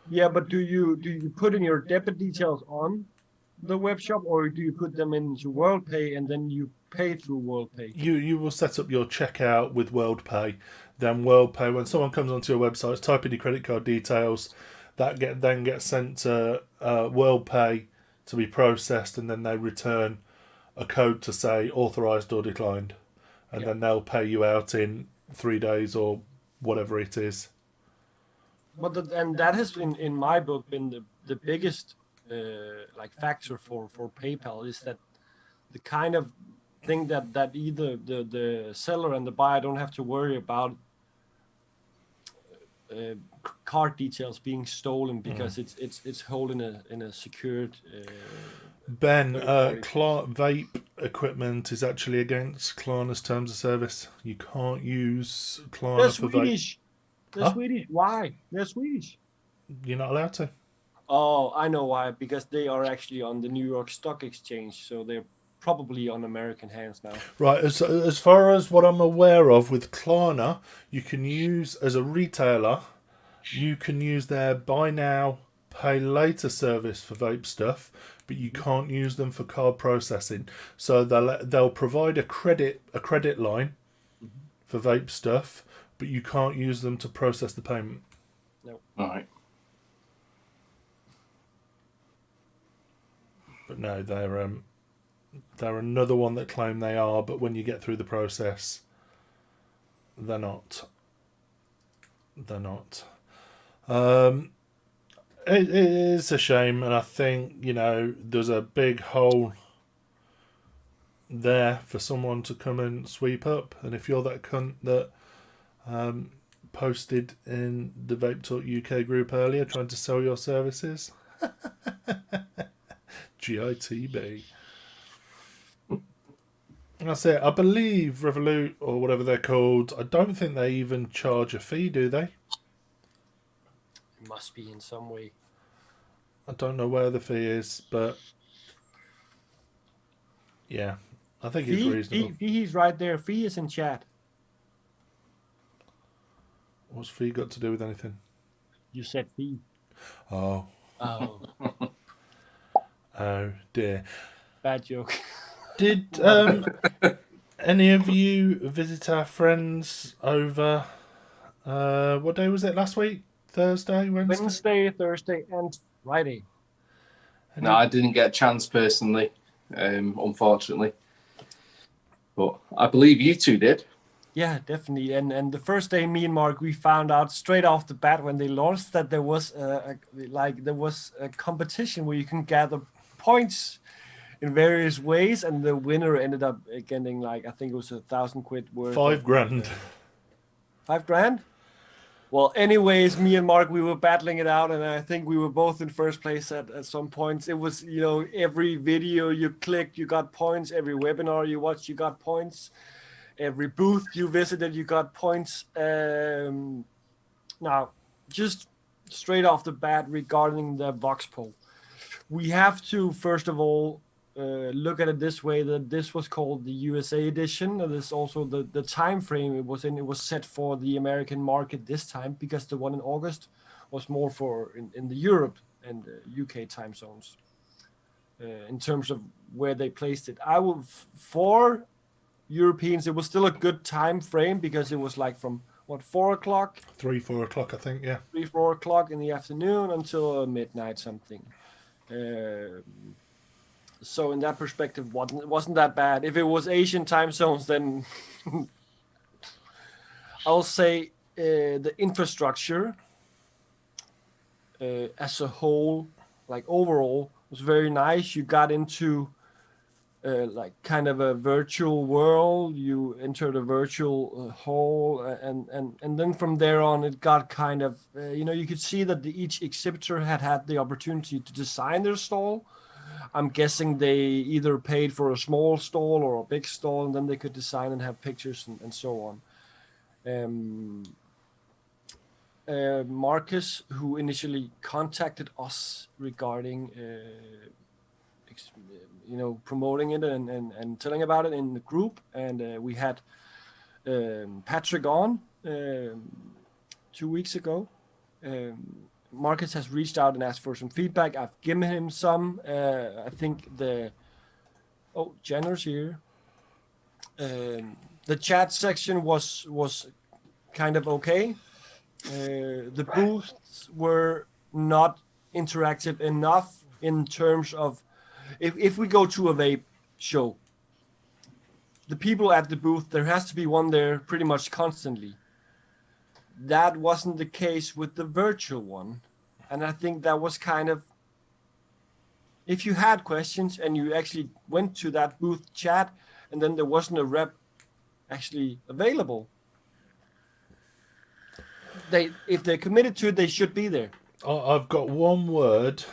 Yeah, but do you put in your debit details on the web shop, or do you put them into WorldPay and then you pay through WorldPay? You will set up your checkout with WorldPay. Then WorldPay, when someone comes onto your website, type in your credit card details. That then gets sent to WorldPay to be processed, and then they return a code to say authorized or declined, and then they'll pay you out in 3 days or whatever it is. But and that has in my book been the biggest like factor for PayPal, is that the kind of thing that either the seller and the buyer don't have to worry about card details being stolen, because it's held in a secured. Ben, Vape equipment is actually against Klarna's terms of service. You can't use Klarna They're for vape. Swedish. They're Huh? Swedish. Why? They're Swedish. You're not allowed to. Oh, I know why. Because they are actually on the New York Stock Exchange, so they're probably on American hands now. Right, as far as what I'm aware of with Klarna, you can use, as a retailer, you can use their buy now, pay later service for vape stuff, but you can't use them for card processing. So they'll provide a credit line for vape stuff, but you can't use them to process the payment. No. All right. But no, they're another one that claim they are, but when you get through the process, they're not. They're not. It is a shame, and I think, there's a big hole there for someone to come and sweep up. And if you're that cunt that posted in the Vape Talk UK group earlier trying to sell your services, GITB. That's it. I believe Revolut, or whatever they're called, I don't think they even charge a fee, do they? It must be in some way. I don't know where the fee is, but yeah, I think it's reasonable. He's right there. Fee is in chat. What's fee got to do with anything? You said fee. Oh. Oh, Oh dear. bad joke. Did any of you visit our friends over, what day was it last week? Thursday, Wednesday? Wednesday, Thursday, and Friday. No, I didn't get a chance personally, unfortunately. But I believe you two did. Yeah, definitely. And the first day, me and Mark, we found out straight off the bat when they launched that there was a competition where you can gather points in various ways, and the winner ended up getting I think it was 1,000 quid worth. $5,000. $5,000. Well, anyways, me and Mark, we were battling it out, and I think we were both in first place at some points. It was, every video you clicked, you got points. Every webinar you watched, you got points. Every booth you visited, you got points. Now, just straight off the bat regarding the Vox poll, we have to, first of all, look at it this way, that this was called the USA edition, and this also the time frame it was in. It was set for the American market this time, because the one in August was more for in the Europe and UK time zones. In terms of where they placed it, for Europeans, it was still a good time frame, because it was from 4 o'clock, 3-4 o'clock, I think. Yeah. 3-4 o'clock in the afternoon until midnight something. So in that perspective, wasn't that bad. If it was Asian time zones, then I'll say the infrastructure as a whole, like overall, was very nice. You got into like kind of a virtual world. You entered a virtual hall, and then from there on, it got kind of you could see that each exhibitor had the opportunity to design their stall. I'm guessing they either paid for a small stall or a big stall, and then they could design and have pictures and so on. Marcus, who initially contacted us regarding promoting it and telling about it in the group, and we had Patrick on 2 weeks ago. Marcus has reached out and asked for some feedback. I've given him some. I think Jenner's here. The chat section was kind of okay. The booths were not interactive enough in terms of if we go to a vape show, the people at the booth, there has to be one there pretty much constantly. That wasn't the case with the virtual one. And I think that was kind of, if you had questions and you actually went to that booth chat and then there wasn't a rep actually available, if they're committed to it, they should be there. I've got one word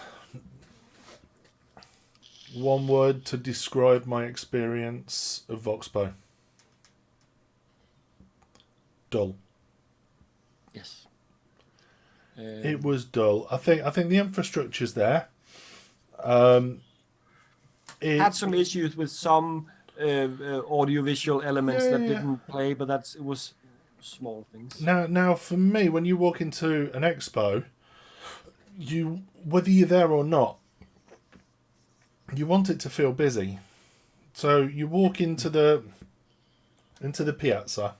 to describe my experience of Voxpo. Dull. Yes. It was dull. I think the infrastructure's there. It had some issues with some audiovisual elements that didn't play, but it was small things. Now, for me, when you walk into an expo, whether you're there or not, you want it to feel busy. So you walk into the piazza,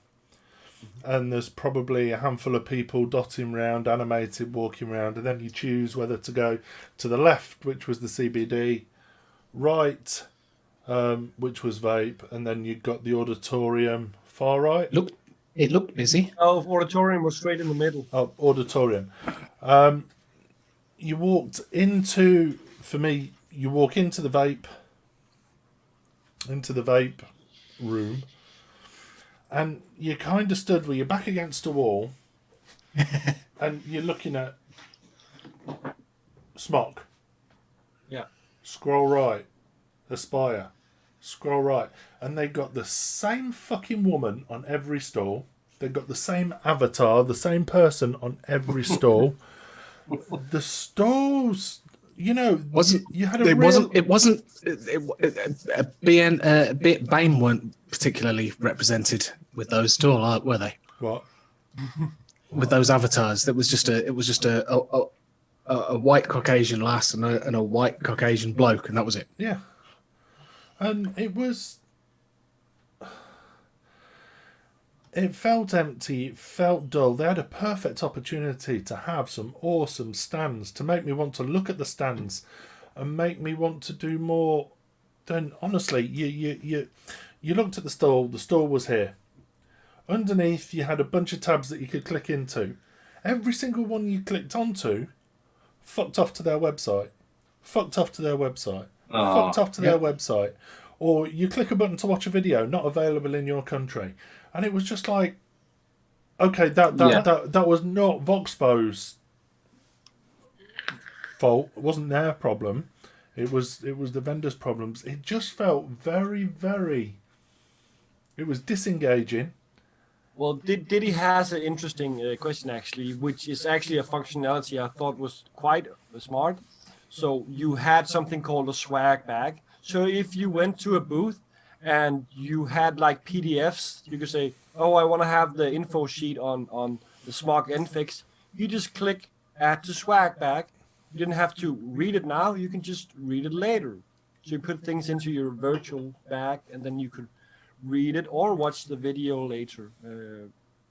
and there's probably a handful of people dotting round, animated, walking around, and then you choose whether to go to the left, which was the CBD, right, which was vape, and then you got the auditorium far right. It looked busy. Oh, auditorium was straight in the middle. Oh, auditorium. You walked into, for me, you walk into the vape room, and you kind of stood where you're back against a wall, and you're looking at Smock. Yeah. Scroll right. Aspire. Scroll right. And they got the same fucking woman on every stall. They got the same avatar, the same person on every stall. The stalls, you had Bane weren't particularly represented with those stalls, were they? What? With those avatars, it was just a white Caucasian lass and a white Caucasian bloke, and that was it. Yeah. And it felt empty, it felt dull. They had a perfect opportunity to have some awesome stands, to make me want to look at the stands and make me want to do more. Then honestly, you looked at the stall was here. Underneath you had a bunch of tabs that you could click into. Every single one you clicked onto fucked off to their website. Their website. Or you click a button to watch a video, not available in your country. And it was just like, okay, that was not Voxpo's fault. It wasn't their problem. It was the vendors' problems. It just felt very, very. It was disengaging. Well, Diddy has an interesting question actually, which is actually a functionality I thought was quite smart. So you had something called a swag bag. So if you went to a booth and you had like PDFs, you could say, oh, I want to have the info sheet on the Smog Nfix. You just click add to swag bag. You didn't have to read it now. You can just read it later. So you put things into your virtual bag, and then you could read it or watch the video later.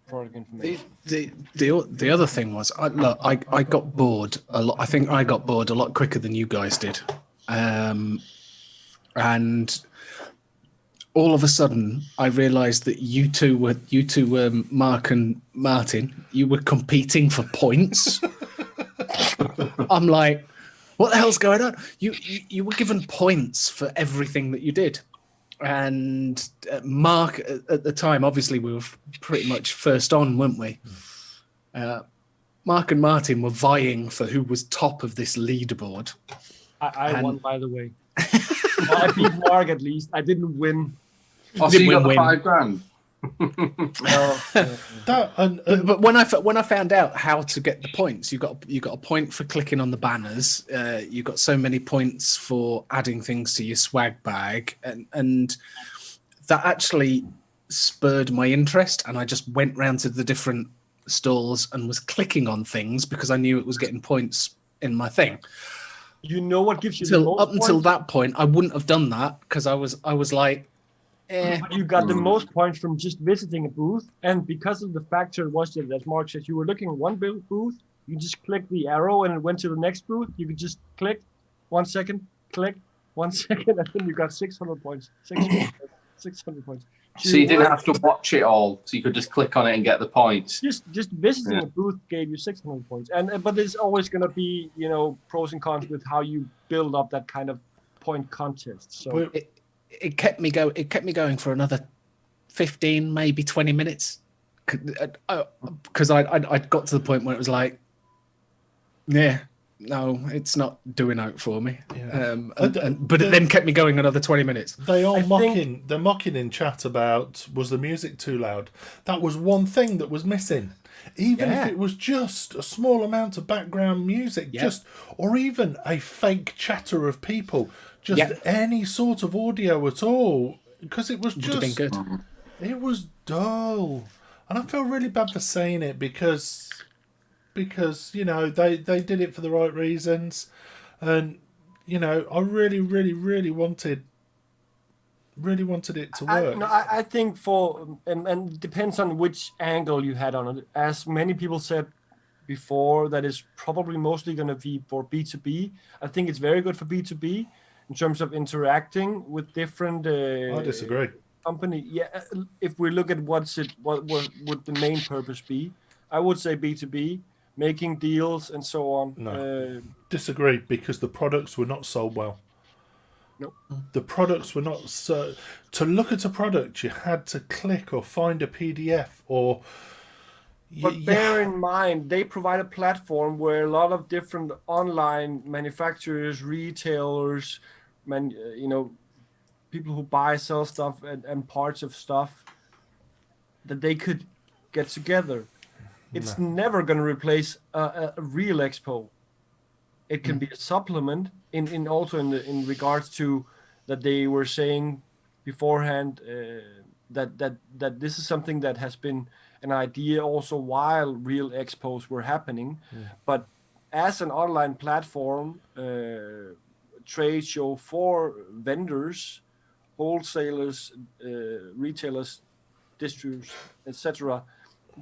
Product information. The other thing was, I got bored a lot. I think I got bored a lot quicker than you guys did, and all of a sudden I realised that you two were Mark and Martin. You were competing for points. I'm like, what the hell's going on? You were given points for everything that you did. And Mark, at the time, obviously we were pretty much first on, weren't we? Mark and Martin were vying for who was top of this leaderboard. I won, by the way. I beat Mark at least. I didn't win. Oh, so you got the $5,000? No. But when I found out how to get the points, you got a point for clicking on the banners. You got so many points for adding things to your swag bag, and that actually spurred my interest. And I just went round to the different stalls and was clicking on things because I knew it was getting points in my thing. You know what gives you the most Up until points? that point, I wouldn't have done that because I was like, But you got the most points from just visiting a booth, and because of the factor was that, as Mark said, you were looking at one booth, you just click the arrow and it went to the next booth. You could just click 1 second, click 1 second, and then you got 600 points. 600 points. So you didn't have to watch it all, so you could just click on it and get the points. Just visiting a booth gave you 600 points, but there's always going to be pros and cons with how you build up that kind of point contest. So it kept me going for another 15, maybe 20 minutes, because I got to the point where it was like, yeah, no, it's not doing out for me. Yeah. But it then kept me going another 20 minutes. They're mocking in chat about, was the music too loud? That was one thing that was missing. Even if it was just a small amount of background music, or even a fake chatter of people, just any sort of audio at all, because it was Would have been good. It was dull, and I feel really bad for saying it because they did it for the right reasons, and I really wanted it to work. I think and it depends on which angle you had on it. As many people said before, that is probably mostly going to be for B2B. I think it's very good for B2B in terms of interacting with different. I disagree. Company. Yeah, if we look at what would the main purpose be, I would say B2B, making deals and so on. No, disagree, because the products were not sold well. Nope. The products were not so. To look at a product, you had to click or find a PDF or. But bear in mind, they provide a platform where a lot of different online manufacturers, retailers, people who buy, sell stuff and parts of stuff, that they could get together. It's never going to replace a real expo. It can be a supplement in regards to that they were saying beforehand that this is something that has been an idea also while real expos were happening. But as an online platform, trade show for vendors, wholesalers, retailers, distributors, etc.,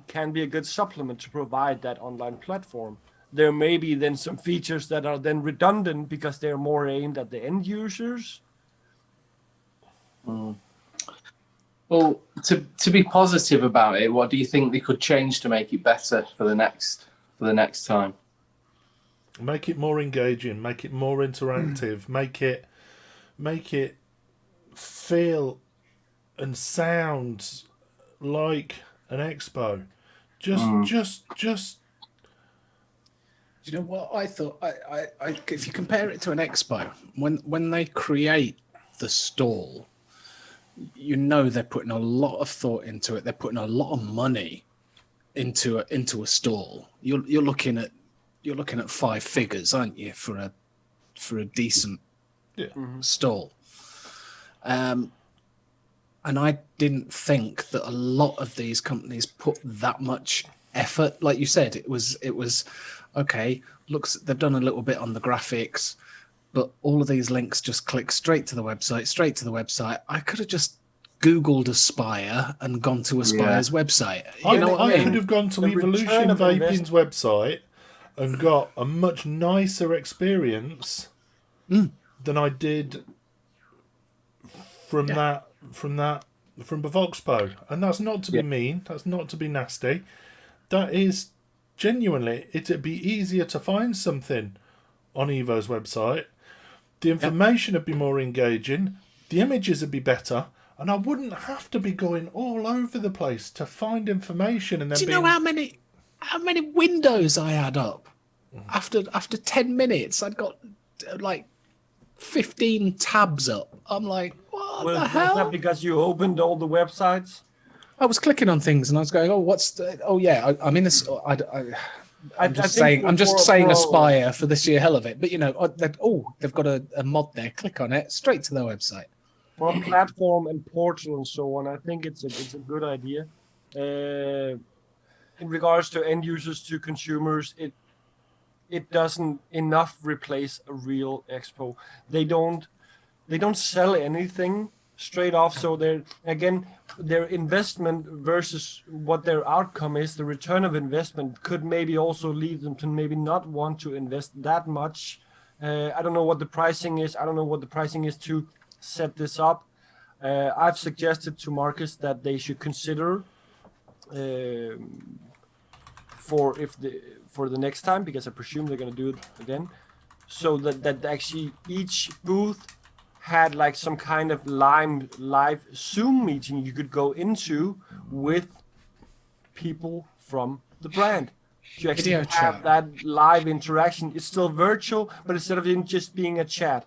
can be a good supplement to provide that online platform. There may be then some features that are then redundant because they're more aimed at the end users. Well, to be positive about it, what do you think they could change to make it better for the next time? Make it more engaging, make it more interactive, make it feel and sound like an expo. Just. Do you know what I thought? I if you compare it to an expo, when they create the stall, they're putting a lot of thought into it. They're putting a lot of money into a stall. You're looking at 5 figures, aren't you, for a decent stall? And I didn't think that a lot of these companies put that much effort. Like you said, it was okay. Looks, they've done a little bit on the graphics, but all of these links just click straight to the website. I could have just Googled Aspire and gone to Aspire's website. You know what I mean? I could have gone to Evolution Vaping's website and got a much nicer experience than I did from that from Bavoxpo, and that's not to be Yeah. mean. That's not to be nasty. That is genuinely, it'd be easier to find something on Evo's website. The information would be more engaging. The images would be better, and I wouldn't have to be going all over the place to find information and then Do you being. know how many windows I had up? After 10 minutes, I'd got like 15 tabs up. I'm like, what Was the that hell? because you opened all the websites? I was clicking on things and I was going, oh, what's the? Oh yeah, I'm in this. I'm just saying. I'm just saying Aspire for the sheer hell of it. But you know, they've got a mod there. Click on it, straight to their website. For a platform and portal and so on, I think it's a good idea. In regards to end users to consumers, it doesn't enough replace a real expo. They don't sell anything straight off. So their investment versus what their outcome is, the return of investment could maybe also lead them to maybe not want to invest that much. I don't know what the pricing is. I don't know what the pricing is to set this up. I've suggested to Marcus that they should consider for the next time, because I presume they're going to do it again, so that actually each booth had like some kind of live Zoom meeting you could go into with people from the brand. You actually Video have chat. that live interaction. It's still virtual, but instead of it just being a chat.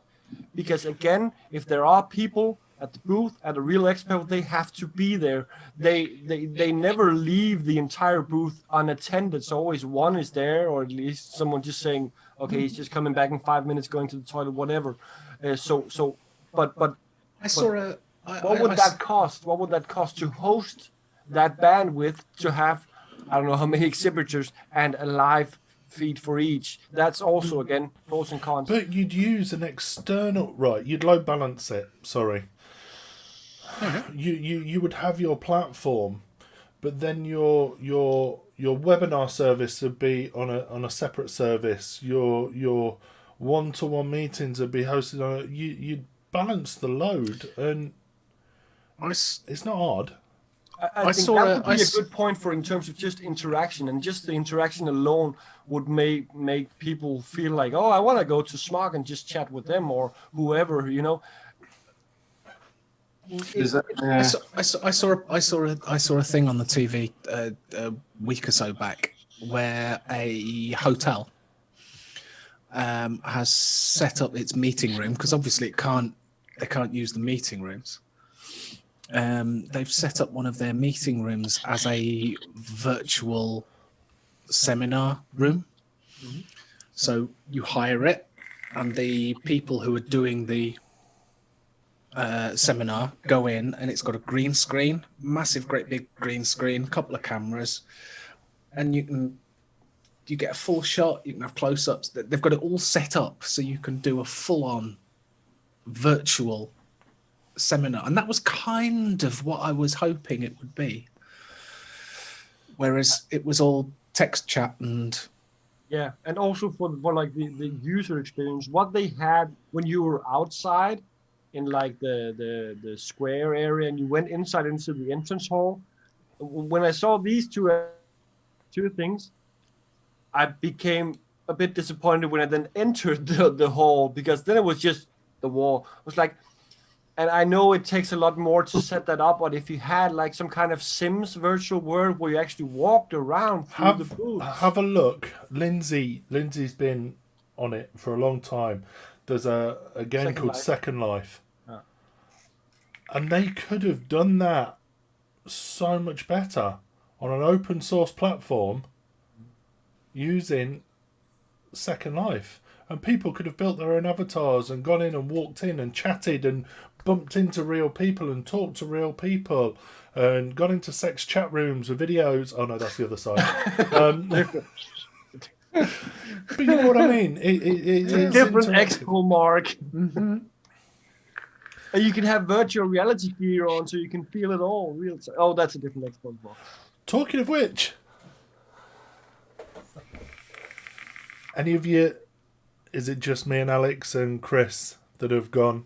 Because again, if there are people at the booth at a real expo, they have to be there. They never leave the entire booth unattended. So always one is there, or at least someone just saying, okay, he's just coming back in 5 minutes, going to the toilet, whatever. But I saw a. what would that cost? What would that cost to host that bandwidth, to have, I don't know how many exhibitors and a live feed for each? That's also, again, pros and cons. But you'd use an external, right? You'd load balance it. Sorry. You would have your platform, but then your webinar service would be on a separate service. Your one-to-one meetings would be hosted on. You'd balance the load, and it's not hard. I think that would be a good point for, in terms of just interaction, and just the interaction alone would make people feel like, oh, I want to go to Smog and just chat with them or whoever, you know. I saw a thing on the TV a week or so back where a hotel has set up its meeting room, because obviously they can't use the meeting rooms. They've set up one of their meeting rooms as a virtual seminar room. Mm-hmm. So you hire it, and the people who are doing the seminar go in, and it's got a green screen, massive, great big green screen, couple of cameras, and you get a full shot. You can have close-ups. They've got it all set up so you can do a full-on virtual seminar, and that was kind of what I was hoping it would be. Whereas it was all text chat and and also for like the user experience, what they had when you were outside in like the square area and you went inside into the entrance hall. When I saw these two things, I became a bit disappointed when I then entered the hall, because then it was just the wall. It was like, and I know it takes a lot more to set that up, but if you had like some kind of Sims virtual world where you actually walked around through the booths. Have a look. Lindsay's been on it for a long time. There's a game called Second Life. And they could have done that so much better on an open source platform using Second Life. And people could have built their own avatars and gone in and walked in and chatted and bumped into real people and talked to real people and got into sex chat rooms with videos. Oh no, that's the other side. But you know what I mean? It's different interactive. expo, Mark. Mm-hmm. And you can have virtual reality gear on, so you can feel it all real time. Oh, that's a different expo. Talking of which, any of you, is it just me and Alex and Chris that have gone?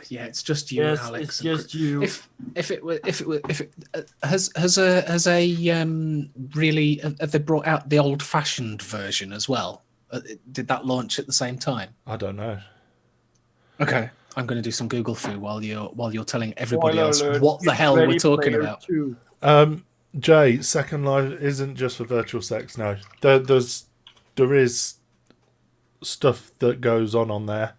Yeah, it's just you, Yes, Alex. it's and just Chris. you. If it has a really have they brought out the old-fashioned version as well? Did that launch at the same time? I don't know. Okay, I'm going to do some Google foo while you're telling everybody Spoiler else alert, what the it's hell we're Ready talking Player about. 2. Jay, Second Life isn't just for virtual sex. No, there is stuff that goes on there,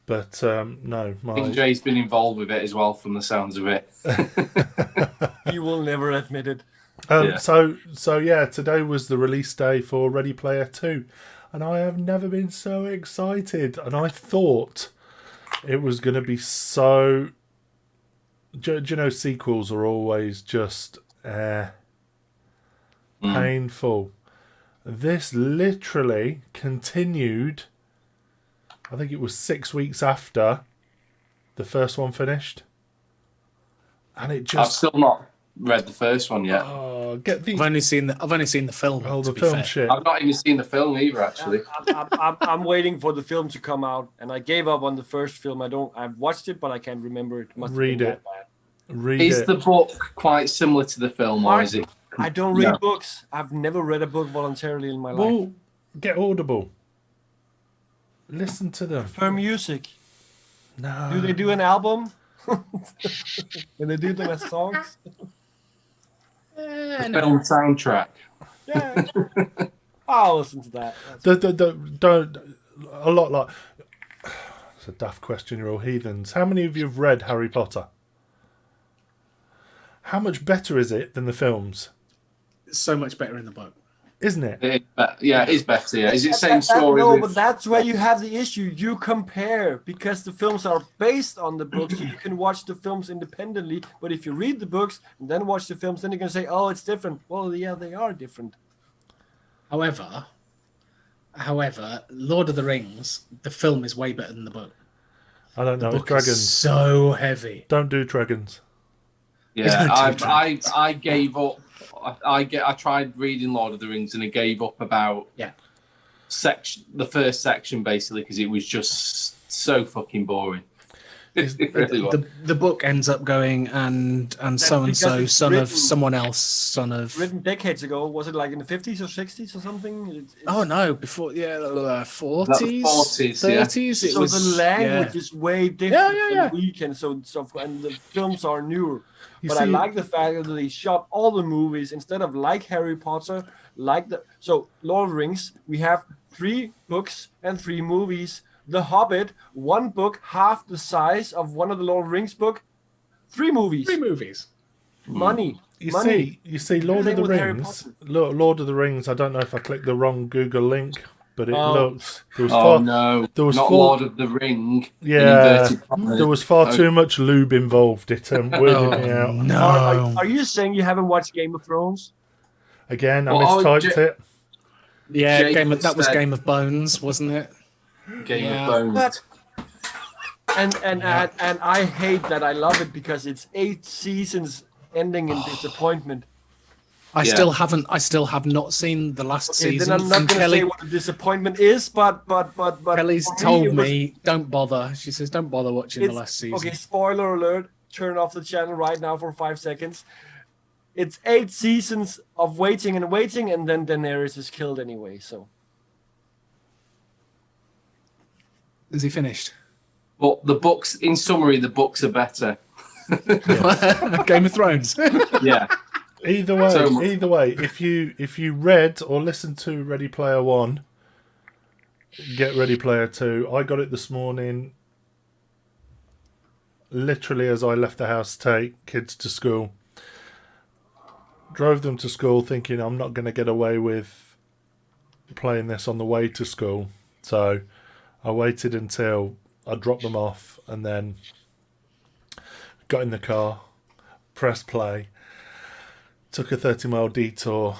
but no, I think Jay's been involved with it as well, from the sounds of it. He will never admit it. Yeah. So yeah, today was the release day for Ready Player 2, and I have never been so excited. And I thought it was going to be so. Do you know sequels are always just painful. This literally continued. I think it was 6 weeks after the first one finished, and it I've just. still not read the first one yet. Get the I've only seen the film. oh, to the be film fair. shit. I've not even seen the film either, actually. I'm waiting for the film to come out, and I gave up on the first film. I've watched it, but I can't remember it. Must have Read been it. that bad. Read Is it. the book quite similar to the film, or is it? I don't read No. books. I've never read a book voluntarily in my life. Well, get Audible. Listen to them. For music, No. do they do an album? Can they do them as songs? The film soundtrack. Yeah. I'll listen to that. That's Don't a lot like. It's a daft question. You're all heathens. How many of you have read Harry Potter? How much better is it than the films? It's so much better in the book. Isn't it? Yeah, it is better. Yeah. Is it same story? No, with- but that's where you have the issue. You compare because the films are based on the books. So you can watch the films independently. But if you read the books and then watch the films, then you can say, "Oh, it's different." Well, yeah, they are different. However, Lord of the Rings, the film is way better than the book. I don't know. The It's book is dragons. so heavy. Don't do dragons. Yeah, It's not I gave up. I tried reading Lord of the Rings and I gave up about the first section basically because it was just so fucking boring. It really was. The book ends up going and so and because so, it's son of written- someone else, son of. Written decades ago, was it like in the 50s or 60s or something? It's- Oh no! Before 40s, That was 40s, yeah. 30s. It so was the language is way different yeah. than we can. So and the films are newer. You But I see- like the fact that they shot all the movies instead of like Harry Potter, so Lord of the Rings. We have 3 books and 3 movies. The Hobbit, 1 book, half the size of one of the Lord of the Rings book. 3 movies. 3 movies. Money. You Money. see, Lord Same of the with Harry Rings. Potter. Lord of the Rings. I don't know if I clicked the wrong Google link, but it Oh. looks. There was Oh far, no! there was not four- Lord of the Ring. in Yeah, inverted commas. there was far too much lube involved. It weirded me out. No! Are you saying you haven't watched Game of Thrones? Again, I Well, mistyped it. Yeah, Jake that was said- Game of Bones, wasn't it? Game Yeah. of Bones. But- And I hate that. I love it because it's 8 seasons ending in disappointment. I Yeah. still have not seen the last Okay, season. then I'm not And going to Kelly, say what the disappointment is, but Kelly's for told it was- me don't bother. She says don't bother watching the last season. Okay, spoiler alert. Turn off the channel right now for 5 seconds. It's 8 seasons of waiting, and then Daenerys is killed anyway. So Is he finished? But the books, in summary, the books are better. Game of Thrones. Yeah. Either way, if you read or listened to Ready Player 1, get Ready Player 2. I got it this morning, literally as I left the house to take kids to school. Drove them to school thinking I'm not going to get away with playing this on the way to school. So I waited until I dropped them off and then got in the car, pressed play, took a 30-mile detour.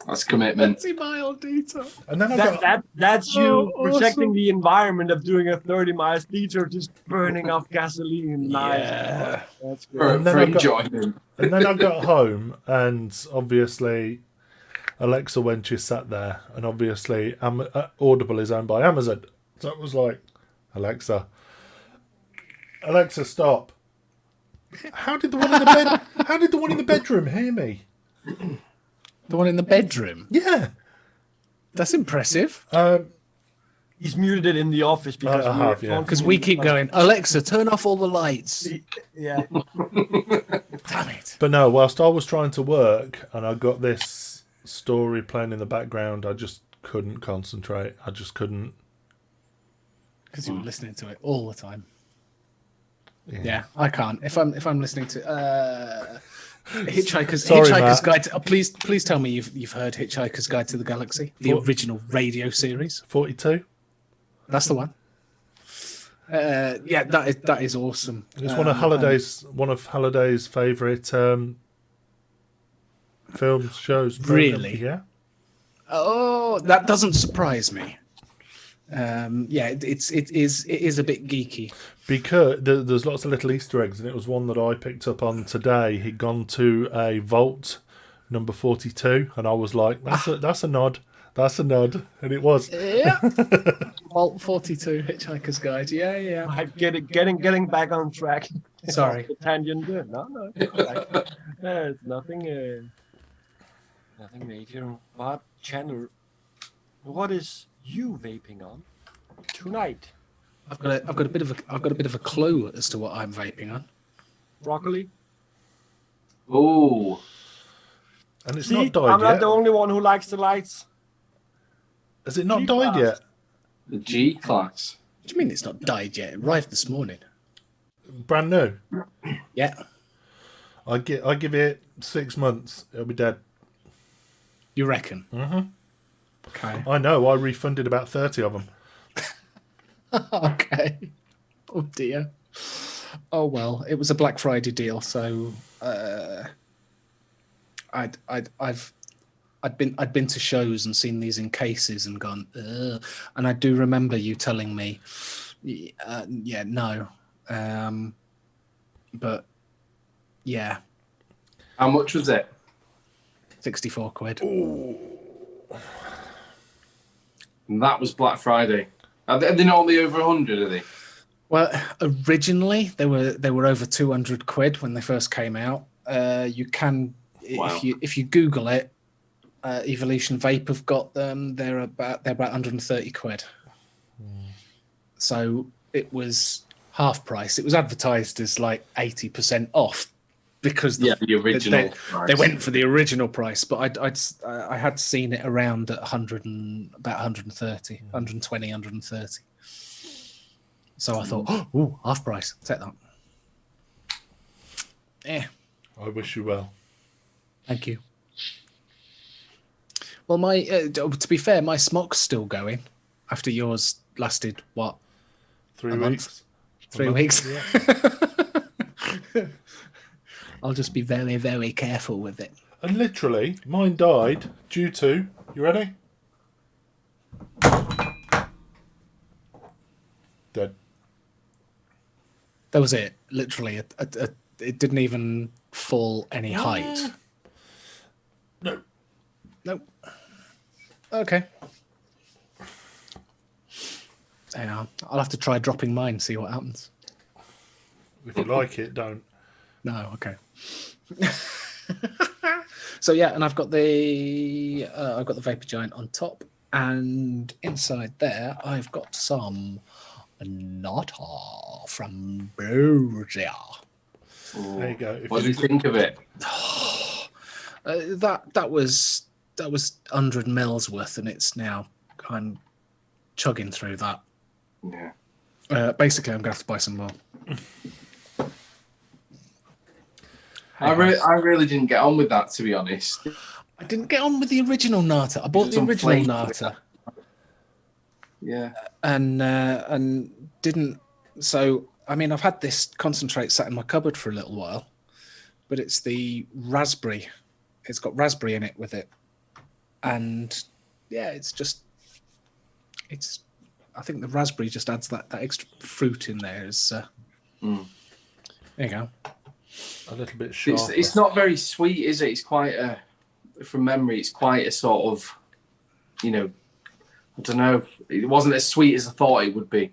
That's commitment. 30-mile detour. And then I got... that's you Oh, protecting awesome. the environment of doing a 30 miles detour, just burning off gasoline. Nice. Yeah. That's good. For, And then for I've got- enjoyment. And then I got home, and obviously Alexa Wench is sat there, and obviously Audible is owned by Amazon. So it was like, Alexa, stop. How did the one in the bed? How did the one in the bedroom hear me? The one in the bedroom. Yeah. That's impressive. He's muted it in the office because I have, yeah. Because we keep going, Alexa, turn off all the lights. Yeah. Damn it. But no, whilst I was trying to work and I got this story playing in the background, I just couldn't concentrate. I just couldn't. Because you were listening to it all the time. Yeah, I can't. If I'm listening to Hitchhiker's Matt. Guide to, please tell me you've heard Hitchhiker's Guide to the Galaxy, the original radio series. 42. That's the one. Yeah, that is awesome. It's one of Halliday's favourite films, shows. Really? Yeah. Oh, that doesn't surprise me. Yeah, it is a bit geeky. Because there's lots of little Easter eggs, and it was one that I picked up on today. He'd gone to a vault number 42, and I was like, that's a nod. That's a nod. And it was. Yeah. Vault 42, Hitchhiker's Guide. Yeah. I'm getting back on track. Sorry. The tangent. No. It's nothing. Nothing major. What channel? What is you vaping on tonight? I've got a bit of a clue as to what I'm vaping on. Broccoli. Oh, And it's See, not died I'm yet. not the only one who likes the lights. Has it not G-class. died yet? the G class. What do you mean it's not died yet? It arrived this morning. Brand new. Yeah. I give it 6 months. It'll be dead. You reckon? Mm-hmm. Okay. I know. I refunded about 30 of them. Okay. Oh dear. Oh well, it was a Black Friday deal, so I'd been to shows and seen these in cases and gone, ugh. And I do remember you telling me, yeah, no, but yeah, How much was it? 64 quid. And that was Black Friday. Are they normally over 100? Are they? Well, originally they were over 200 quid when they first came out. You can, Wow. if you Google it, Evolution Vape have got them. They're about 130 quid. So it was half price. It was advertised as like 80% off because The original. price. they went for the original price. But I had seen it around at 100 and about 130, 120, 130. So I thought, oh, half price. Take that. Yeah. I wish you well. Thank you. Well, my to be fair, my smock's still going after yours lasted what? 3 A month? weeks. 3 month, weeks. Yeah. I'll just be very, very careful with it. And literally, mine died due to. You ready? Dead. That was it. Literally, it didn't even fall any height. No. Nope. Okay. Yeah, I'll have to try dropping mine, see what happens. If you like it, don't. No, okay. So yeah, and I've got the Vapor Giant on top, and inside there I've got some Nata from Bergia. There you go. What do you think of it? That was 100 mils worth, and it's now I'm chugging through that. Yeah. Basically, I'm going to have to buy some more. I really didn't get on with that, to be honest. I didn't get on with the original Nata. I bought the Some original flake. Nata. Yeah. And didn't. So I mean, I've had this concentrate sat in my cupboard for a little while, but it's the raspberry. It's got raspberry in it with it, and yeah, it's. I think the raspberry just adds that extra fruit in there. There you go. A little bit sharp. It's not very sweet, is it? It's quite a, from memory, it's quite a sort of, I don't know. It wasn't as sweet as I thought it would be.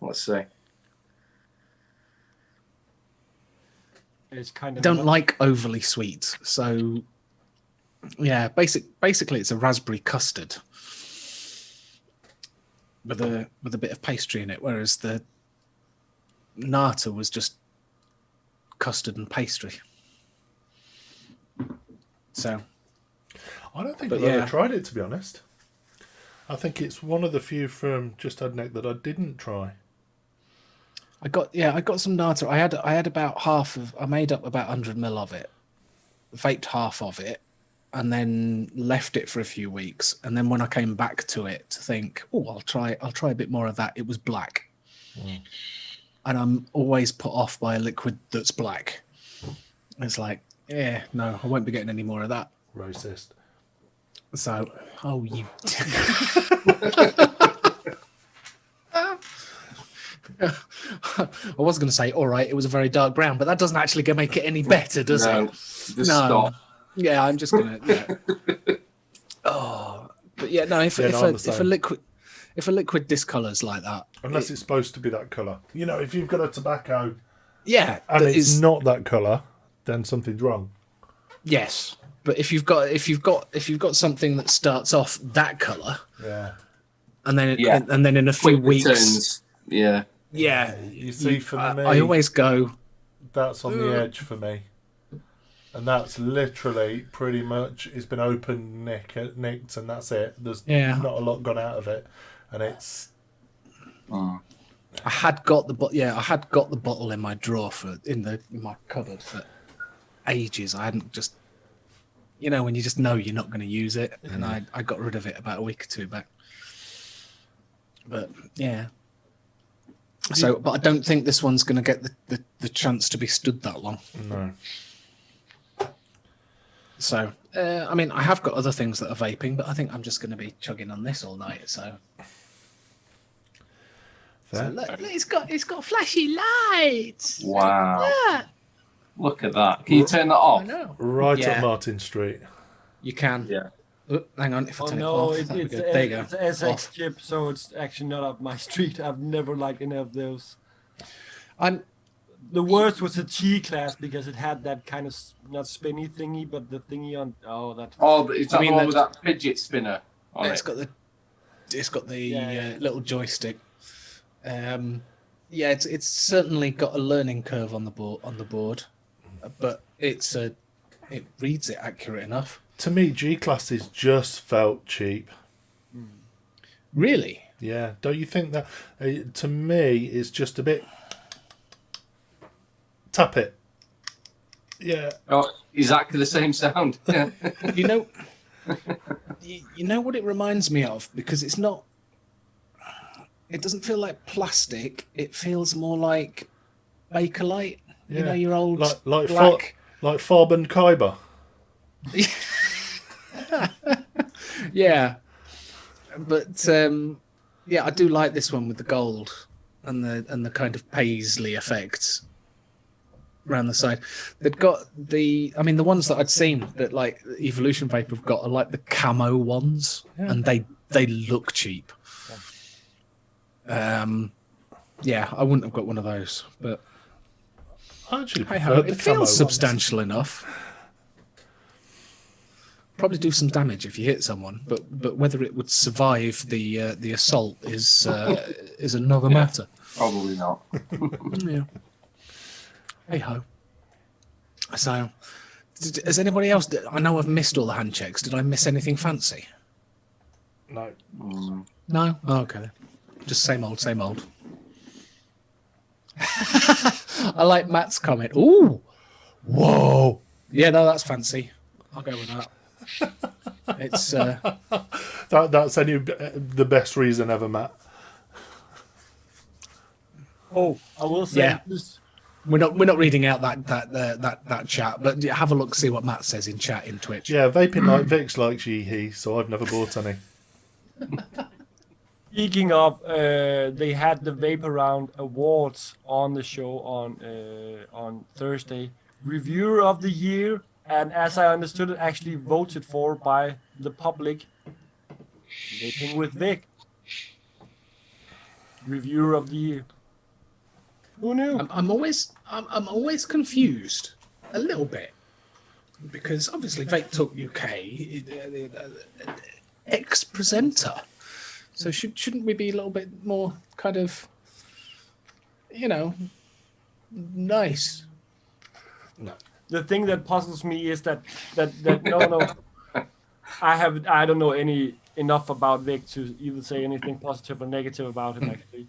Let's see. It's kind I of don't like overly sweet, so yeah. Basically, it's a raspberry custard with a bit of pastry in it, whereas the nata was just custard and pastry. So I don't think But I've ever yeah. tried it, to be honest. I think it's one of the few from Just Had Neck that I didn't try. I got some nata. I had about half of. I made up about 100 ml of it, vaped half of it, and then left it for a few weeks. And then when I came back to it to think, oh, I'll try a bit more of that. It was black, and I'm always put off by a liquid that's black. It's like, yeah, no, I won't be getting any more of that. Racist. So, oh, you. I was going to say, all right, it was a very dark brown, but that doesn't actually make it any better, does No, it? just stop. Yeah, I'm just gonna. Yeah. Oh, but yeah, no. If I'm the a same. liquid discolors like that, Unless it's supposed to be that colour. You know, if you've got a tobacco yeah, and that it's is- not that colour, then something's wrong. yes. But if you've got something that starts off that color, Yeah. and then Yeah. and then in a few Quick weeks, returns. Yeah. yeah, You see, for me, I always go. that's on the edge for me. And that's literally pretty much, it's been open, nicked, and that's it. There's Yeah. not a lot gone out of it. And it's, I had got the bottle in my drawer in my cupboard for ages. I hadn't just, when you just know you're not going to use it, and I got rid of it about a week or two back. But yeah. So, but I don't think this one's going to get the chance to be stood that long. no. So, I mean, I have got other things that are vaping, but I think I'm just going to be chugging on this all night. So, Fair. look, it's got flashy lights. Wow. Yeah, Look at that. Can you turn that off? I know. Right Yeah. up Martin Street. You can. Yeah. Oh, hang on, if I Oh turn it no, off, it's that'd be good. There you go. it's SX Off. chip, so it's actually not up my street. I've never liked any of those. The worst was the G class because it had that kind of not spinny thingy, but the thingy on. Oh, that. Oh, but it's I that mean, the one with that fidget spinner on It's it. got the Yeah. little joystick. Yeah, it's certainly got a learning curve on the board, but it reads it accurate enough. To me, G classes just felt cheap. Really? Yeah, don't you think that? To me, it's just a bit. Tap it. Yeah. Oh, exactly the same sound. Yeah. You know, you know what it reminds me of, because it's not. It doesn't feel like plastic. It feels more like Bakelite. You Yeah. know, your old Like black. like Farb and Kyber. Yeah, but yeah, I do like this one with the gold and the kind of paisley effects around the side. They've got the ones that I'd seen that like Evolution Vape have got are like the camo ones, and they look cheap. Yeah, I wouldn't have got one of those, but I actually hey prefer ho, the it camo feels ones. substantial enough. Probably do some damage if you hit someone, but whether it would survive the assault is another matter. Probably not. Yeah. Hey ho. So, has anybody else? I know I've missed all the hand checks. Did I miss anything fancy? No. No. Oh, okay. Just same old, same old. I like Matt's comment. Ooh, whoa. Yeah, no, that's fancy. I'll go with that. It's That's the best reason ever, Matt. Oh, I will say Yeah. this. we're not reading out that chat, but have a look, see what Matt says in chat in Twitch. Yeah, vaping like Vix likes he, so I've never bought any. Speaking of, they had the Vape Around Awards on the show on Thursday. Reviewer of the year, and as I understood it, actually voted for by the public. Vaping with Vic. Reviewer of the year. Who knew? I'm always confused a little bit because obviously Vape Talk UK ex-presenter, so shouldn't we be a little bit more kind of, nice? No. The thing that puzzles me is that no, I don't know enough about Vic to either say anything positive or negative about him actually.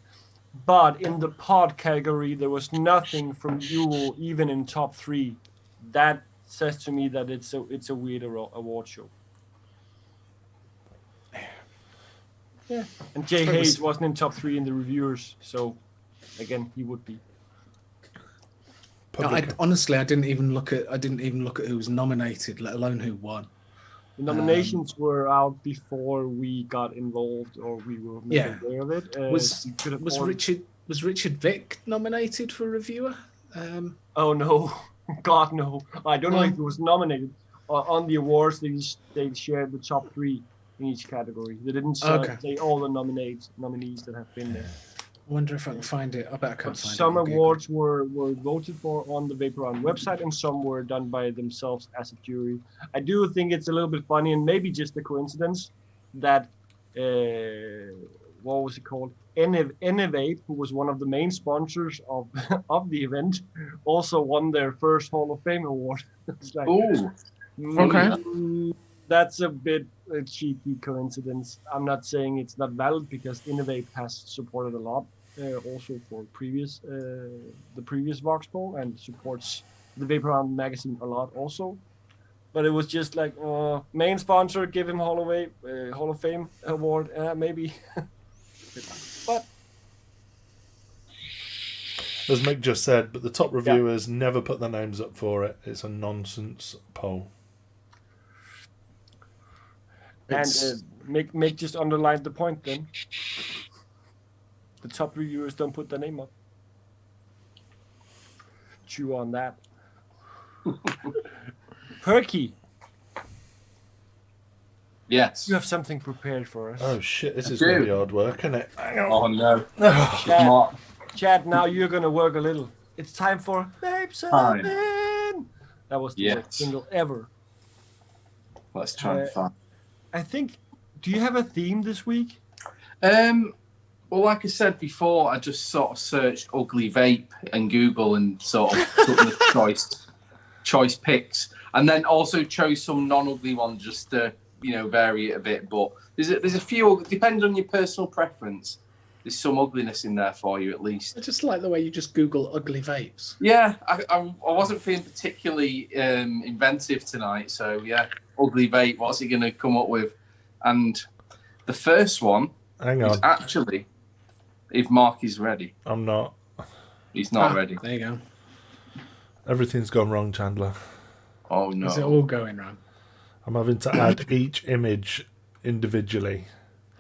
But in the pod category, there was nothing from you even in top 3. That says to me that it's a weird award show. Yeah, and Jay Hayes wasn't in top 3 in the reviewers, so again he would be. No, honestly, I didn't even look at who was nominated, let alone who won. The nominations were out before we got involved or we were made aware of it. Was Richard Vick nominated for reviewer? Oh no, God no! I don't know if he was nominated. On the awards, they shared the top 3 in each category. They didn't say all the nominees that have been there. I wonder if I can find it. I bet I can't find it. Some awards were voted for on the Vaporwave website, and some were done by themselves as a jury. I do think it's a little bit funny, and maybe just a coincidence, that what was it called? Vape, who was one of the main sponsors of of the event, also won their first Hall of Fame award. It's like, okay. That's a bit a cheeky coincidence. I'm not saying it's not valid because Vape has supported a lot, also for the previous Vox poll, and supports the Vaporwave magazine a lot also. But it was just like main sponsor, give him Hall of Fame award, maybe. But as Mick just said, but the top reviewers never put their names up for it. It's a nonsense poll. And Mick just underlined the point then. The top reviewers don't put their name up. Chew on that. Perky, Yes. you have something prepared for us. Oh shit, this is going to be hard work, isn't it? Hang on. Oh no. Chad, now you're going to work a little. It's time for Vape 7. That was the worst single ever. Let's try and find. I think, do you have a theme this week? Well, like I said before, I just sort of searched ugly vape in Google and sort of took the choice picks, and then also chose some non-ugly ones just to vary it a bit. But there's a few, depending on your personal preference. There's some ugliness in there for you at least. I just like the way you just Google ugly vapes. Yeah, I wasn't feeling particularly inventive tonight, so yeah, ugly vape. What's he going to come up with? And the first one is actually, if Mark is ready. I'm not. He's not ready. There you go. Everything's gone wrong, Chandler. Oh no! Is it all going wrong? I'm having to add each image individually.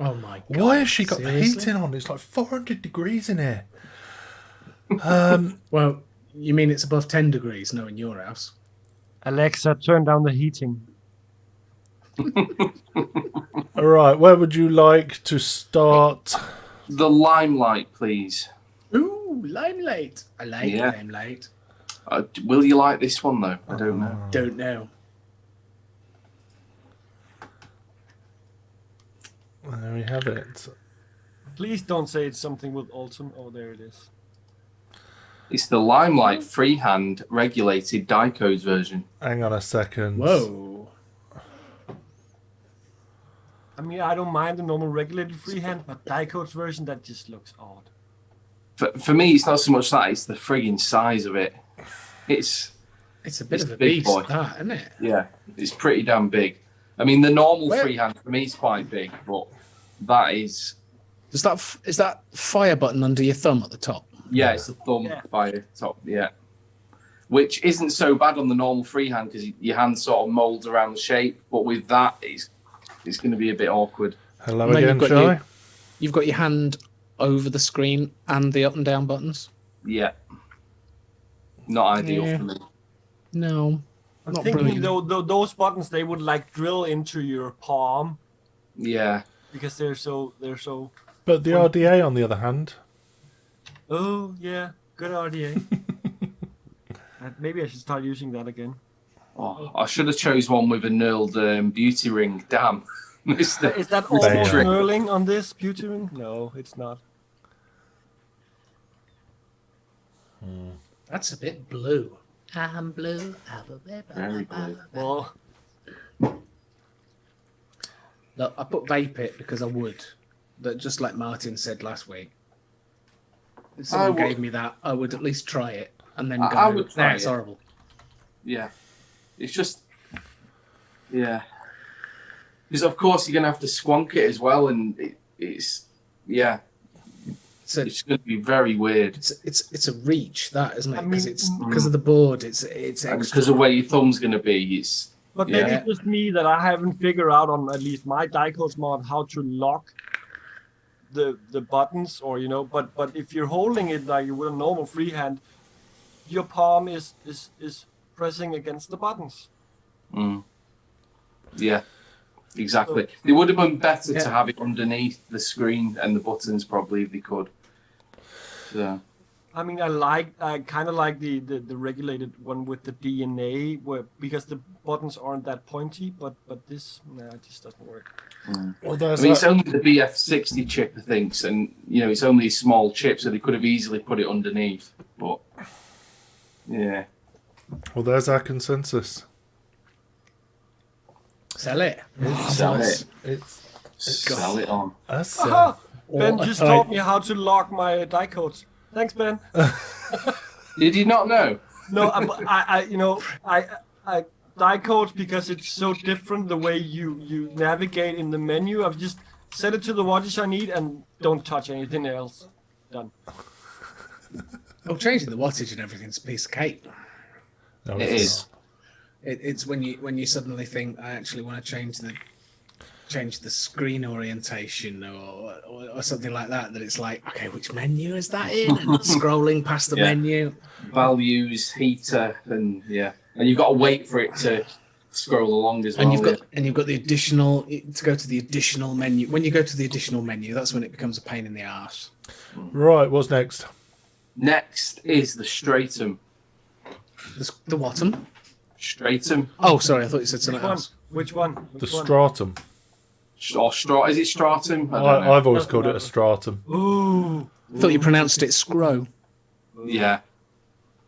Oh my god! Why has she got Seriously? the heating on? It's like 400 degrees in here. Well, you mean it's above 10 degrees? No, in your house. Alexa, turn down the heating. All right, where would you like to start? The limelight, please. Ooh, limelight. I like limelight. Will you like this one though? I don't know. Don't know. There we have it. Please don't say it's something with Alton. Oh, there it is. It's the Limelight freehand regulated dicodes version. Hang on a second. Whoa. I mean, I don't mind the normal regulated freehand, but dicodes version, that just looks odd. For me, it's not so much that, it's the frigging size of it. It's a bit of a big beast, boy. that, isn't it? Yeah, it's pretty damn big. I mean, the normal freehand for me is quite big, but that is... Is that fire button under your thumb at the top? Yeah, it's the thumb fire top, yeah. Which isn't so bad on the normal freehand because your hand sort of molds around the shape, but with that, it's going to be a bit awkward. Hello again, Shy. You've got your hand over the screen and the up and down buttons? Yeah. Not ideal for me. No. I'm thinking those buttons, they would like drill into your palm. Yeah. Because they're so But the RDA, on the other hand, Oh yeah, good RDA. Maybe I should start using that again. Oh, I should have chose one with a knurled beauty ring. Damn. Missed the- Is that missed the almost trick. knurling on this beauty ring? No, it's not. That's a bit blue. I'm blue. Very blue. Well, Look, I put Vape it because I would. But just like Martin said last week, if someone would- gave me that, I would at least try it and then I go, would try "Nah, it's it." horrible." Yeah. It's just, yeah. Because of course you're going to have to squonk it as well, and it's yeah, So it's going to be very weird. it's a reach, that isn't it? I Because mean, it's because of the board. It's And extra. because of where your thumb's going to be, it's but Yeah. maybe it's just me that I haven't figured out on at least my Dicodes mod how to lock the buttons, or But if you're holding it like with a normal freehand, your palm is pressing against the buttons. yeah, exactly. It would have been better Yeah. to have it underneath the screen and the buttons, probably, if they could. So I mean, I kind of like the regulated one with the DNA, because the buttons aren't that pointy, but this it just doesn't work. well, I there's mean, it's that, only the BF60 chip, I think, and it's only a small chip, so they could have easily put it underneath. But yeah, well, there's our consensus. Sell it. sell it, It's sell it on. us. Aha! Ben Or a just type- taught me how to lock my Dicodes. Thanks, Ben. Did you not know? No, I Dicodes, because it's so different the way you navigate in the menu. I've just set it to the wattage I need and don't touch anything else. Done. Oh, changing the wattage and everything's a piece of cake. No, It it's is. It's when you suddenly think, I actually want to change the screen orientation or something like that. That it's like, okay, which menu is that in? And scrolling past the Yeah. menu. Values, heater, and you've got to wait for it to scroll along as well. And you've got the additional to go to the additional menu. When you go to the additional menu, that's when it becomes a pain in the arse. right. What's next? Next is the Stratum. The bottom. Stratum Oh, sorry, I thought you said something Which one? else. Which one? The Which one? stratum. or Is it Stratum? I don't know. I've always Doesn't called it a matter. stratum. Ooh. I thought you pronounced it scro. Yeah,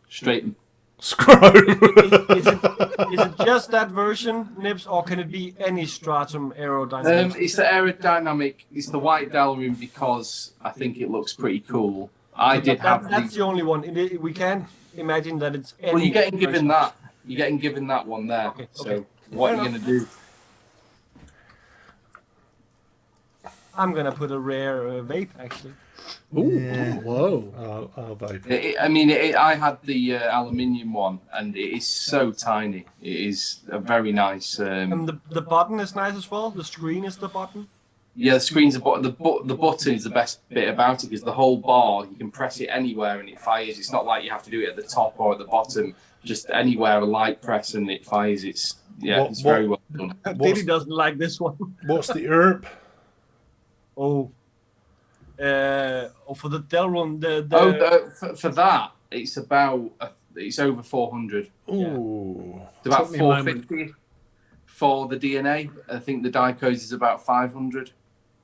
Stratum. Scroll. Is it just that version, Nips, or can it be any stratum aerodynamics? It's the aerodynamic. It's the white Delrin because I think it looks pretty cool. I did have That's the. the only one. We can't imagine that it's any. Well, you're getting given version. that. You're getting given that one there. Okay, So okay. what Fair are you going to do? I'm gonna put a rare vape actually. Ooh, Yeah. whoa. I'll vape. I had the aluminium one, and it is so tiny. It is a very nice. And the button is nice as well. The screen is the button. Yeah, the screen's the button is the best bit about it because the whole bar you can press it anywhere and it fires. It's not like you have to do it at the top or at the bottom. Just anywhere, a light press and it fires. It's very well done. Diddy doesn't like this one. What's the herb? Oh. For the Delron, For that, it's about it's over 400. Ooh. It's about Took me a moment. 450 for the DNA. I think the Dicodes is about 500.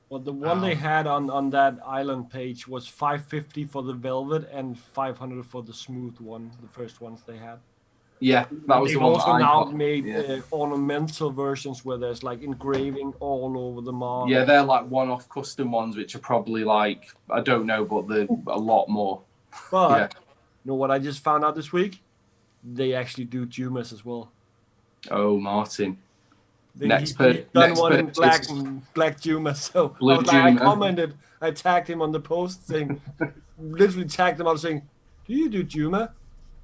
well, the one they had on that island page was 550 for the velvet and 500 for the smooth one. The first ones they had. Yeah, that was They've the one that also I now got. made Yeah. ornamental versions where there's like engraving all over the mark. Yeah, they're like one-off custom ones, which are probably like I don't know, but they're a lot more. But Yeah. you know what I just found out this week? They actually do Jumas as well. Oh, Martin. They, Next he done next one in purchase. black Juma. So Blue I was like, I Juma. commented, I tagged him on the post saying, literally tagged him out saying, "Do you do Juma?"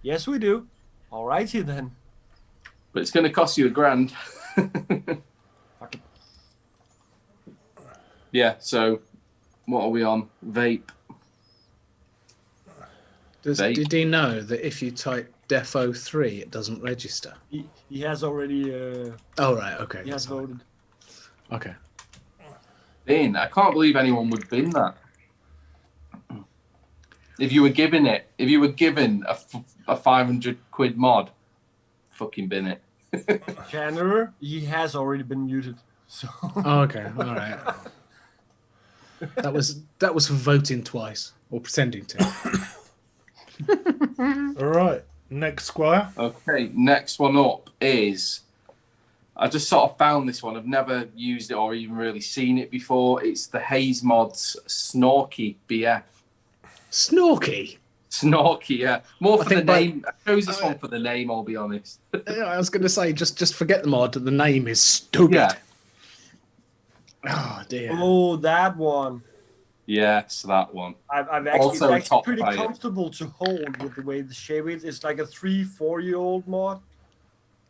Yes, we do. All righty then. But it's going to cost you $1,000. Fuck it. Yeah. So, what are we on? Vape. Vape. Did he know that if you type Defo 3, it doesn't register? He has already Oh, right, okay. he has voted. Okay. bin. I can't believe anyone would bin that. If you were given a 500 quid mod, fucking bin it. Chandler, he has already been muted. So Oh, okay, all right. That was for voting twice or pretending to. All right, next Squire. Okay, next one up is, I just sort of found this one. I've never used it or even really seen it before. It's the Haze Mods Snorky BF. Snorky. Snorky, yeah. More I for the think by- name. I chose this one for the name, I'll be honest. I was going to say, just forget the mod. The name is stupid. Yeah. Oh dear. oh, that one. Yes, that one. I've actually, Also it's actually top pretty fire. comfortable to hold with the way the shape is. It's like a 3-4-year-old mod.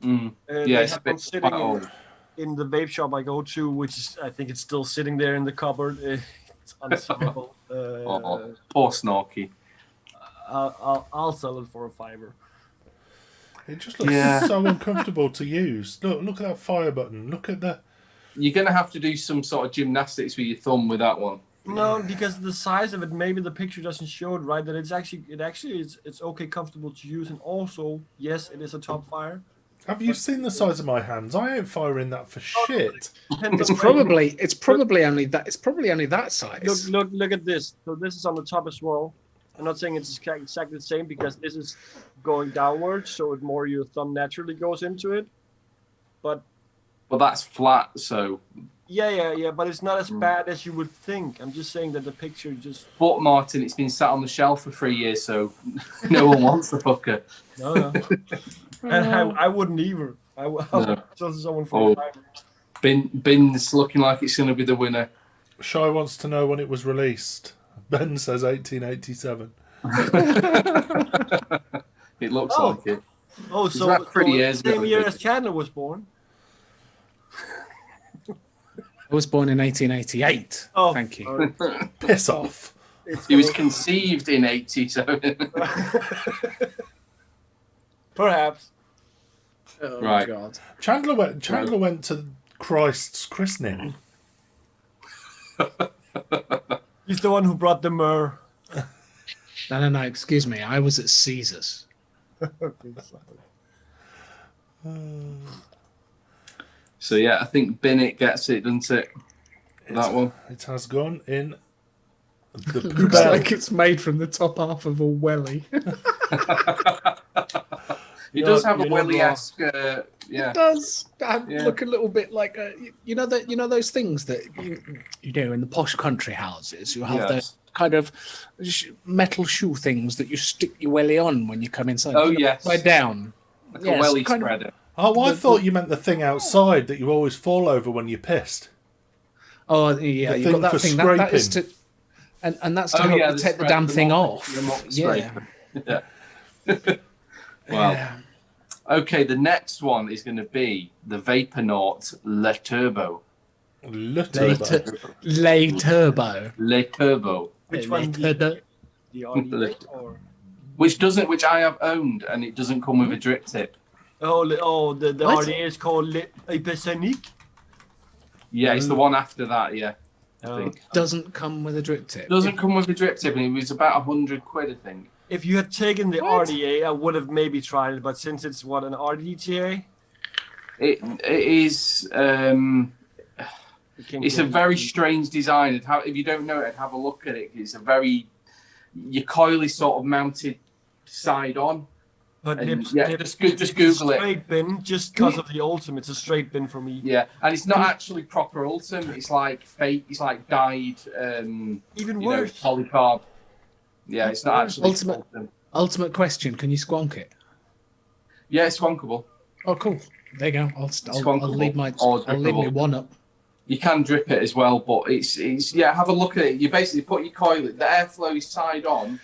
Mm. They Yeah, it's a have one bit sitting quite old. in the vape shop I go to, which is, I think it's still sitting there in the cupboard. It's unsellable. Oh, poor Snorky. I'll sell it for a $5. It just looks Yeah. so uncomfortable to use. Look at that fire button. Look at the. You're going to have to do some sort of gymnastics with your thumb with that one. No, because the size of it, maybe the picture doesn't show it right. That it's okay, comfortable to use, and also, yes, it is a top fire. Have you seen the size of my hands? I ain't firing that for shit. It's probably only that size. Look at this. So this is on the top as well. I'm not saying it's exactly the same because this is going downwards, so it more your thumb naturally goes into it. But Well, that's flat, so. yeah. But it's not as bad as you would think. I'm just saying that the picture just. But Martin, it's been sat on the shelf for 3 years, so no one wants the fucker. No. And I wouldn't either. I would sell to someone for Oh. $5. Bin's looking like it's going to be the winner. Shy wants to know when it was released. Ben says 1887. It looks Oh. like it. Oh, It's so about 30 years same ago, year I think. as Chandler was born. I was born in 1888. Oh, Thank you. sorry. Piss off. He was conceived in 87. Perhaps. Oh Right. God. Chandler went to Christ's christening. He's the one who brought the myrrh. No. Excuse me. I was at Caesar's. So yeah, I think Bennett gets it, doesn't it? That one. It has gone in the Looks poubelle. like it's made from the top half of a welly. It does have a you're not Willy-esque, yeah. It does. Yeah. Look a little bit like those things that you do in the posh country houses. You have Yes. those kind of metal shoe things that you stick your welly on when you come inside. Oh, yes. Upside down. Like Yes, a welly kind of- spreader. Oh, I thought you meant the thing outside that you always fall over when you're pissed. Oh yeah, The you've got thing that for thing. That is scraping. to, and that's to Oh, help yeah, you the take the spread- damn the thing mop- off. the mop Yeah. scraper. Yeah. Wow. Yeah. Okay, the next one is going to be the Vapornaut Le Turbo. Lay turbo. Le Turbo. Which Lay one? turbo. The RD8 or? Which I have owned, and it doesn't come with a drip tip. The What? RD8 is called Hypersonic. Yeah, it's the one after that, yeah. I think. Doesn't come with a drip tip. Doesn't come with a drip tip, and it was about 100 quid, I think. If you had taken the What? RDA, I would have maybe tried it, but since it's an RDTA, It is. It's a very strange design. If you don't know it, have a look at it. It's a very. Your coil is sort of mounted side on. But And, Lips, yeah, Lips, just it's Google a it. straight bin, just because of the Ultim. It's a straight bin for me. Yeah, and it's not actually proper Ultim. It's like fake. It's like dyed. Even You know, worse. polycarb. Yeah, it's not actually Ultimate. Ultim. Ultimate question: can you squonk it? Yeah, it's squonkable. Oh, cool. There you go. I'll Squonkable leave my or I'll leave my drippable. one up. You can drip it as well, but it's yeah. Have a look at it. You basically put your coil. The airflow is side on,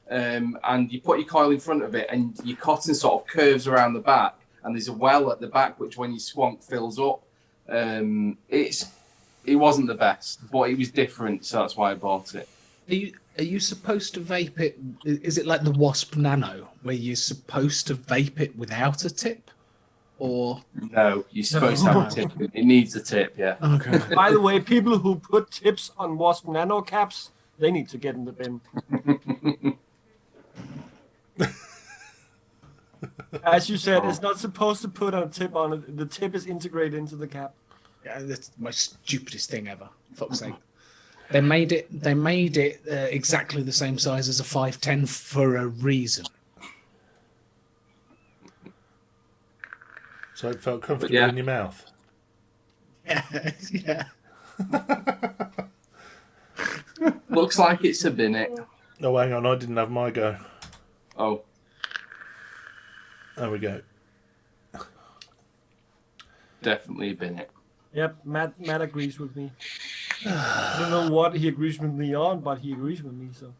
and you put your coil in front of it, and your cotton sort of curves around the back, and there's a well at the back which, when you squonk, fills up. It wasn't the best, but it was different, so that's why I bought it. Are you supposed to vape it? Is it like the Wasp Nano, where you're supposed to vape it without a tip? or No, you're supposed to have a tip. It needs a tip, yeah. okay? By the way, people who put tips on Wasp Nano caps, they need to get in the bin. As you said, it's not supposed to put a tip on it. The tip is integrated into the cap. Yeah, that's the most stupidest thing ever. Fuck's sake. They made it. They made it exactly the same size as a 510 for a reason. So it felt comfortable yeah. in your mouth. Yeah, yeah. Looks like it's a binnet. Oh, hang on, I didn't have my go. Oh, There we go. definitely a binnet. Yep, Matt agrees with me. I don't know what he agrees with me on, but he agrees with me. So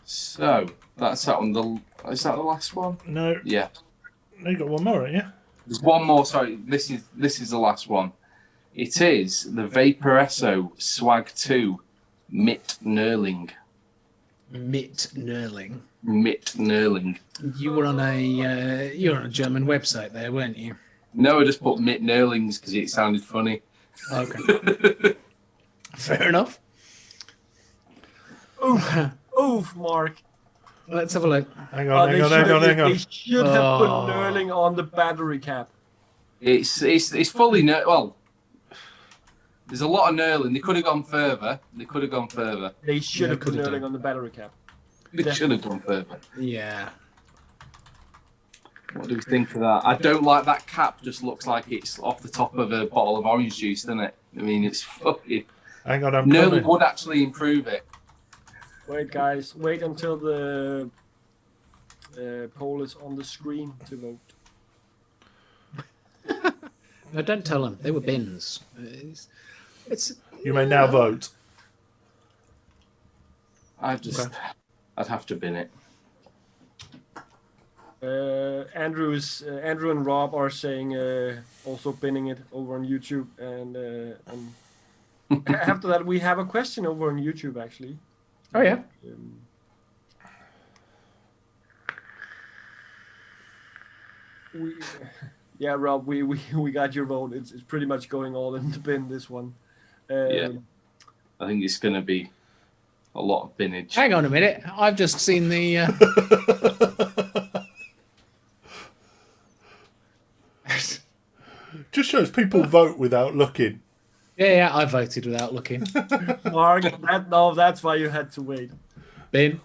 So that's that one. Is that the last one? No, Yeah. you got one more, haven't you? There's one more. Sorry, this is the last one. It is the Vaporesso Swag 2 Mitt Nerling. Mitt Nerling. Mitt Nerling. You were on a German website there, weren't you? No, I just put Mitt Nerlings because it sounded funny. Okay. Fair enough. oof, Mark. Let's have a look. Hang on. They should have put Nerling on the battery cap. It's fully well. There's a lot of knurling. They could have gone further. They should have put could have Nerling done. on the battery cap. They should have gone further. Yeah. What do we think of that? I don't like that cap. Just looks like it's off the top of a bottle of orange juice, doesn't it? I mean, it's fucking. Hang on, I'm Knurling coming. would actually improve it. Wait, guys. Wait until the poll is on the screen to vote. No, don't tell them. They were bins. It's You may now vote. I'd have to bin it. Andrew and Rob are saying also binning it over on YouTube, and after that we have a question over on YouTube actually. Oh yeah. Yeah, Rob, we got your vote. It's pretty much going all in the bin, this one. Yeah. I think it's going to be a lot of binnage. Hang on a minute. I've just seen the. Just shows people vote without looking. Yeah, I voted without looking. Mark, that's why you had to wait. Bin.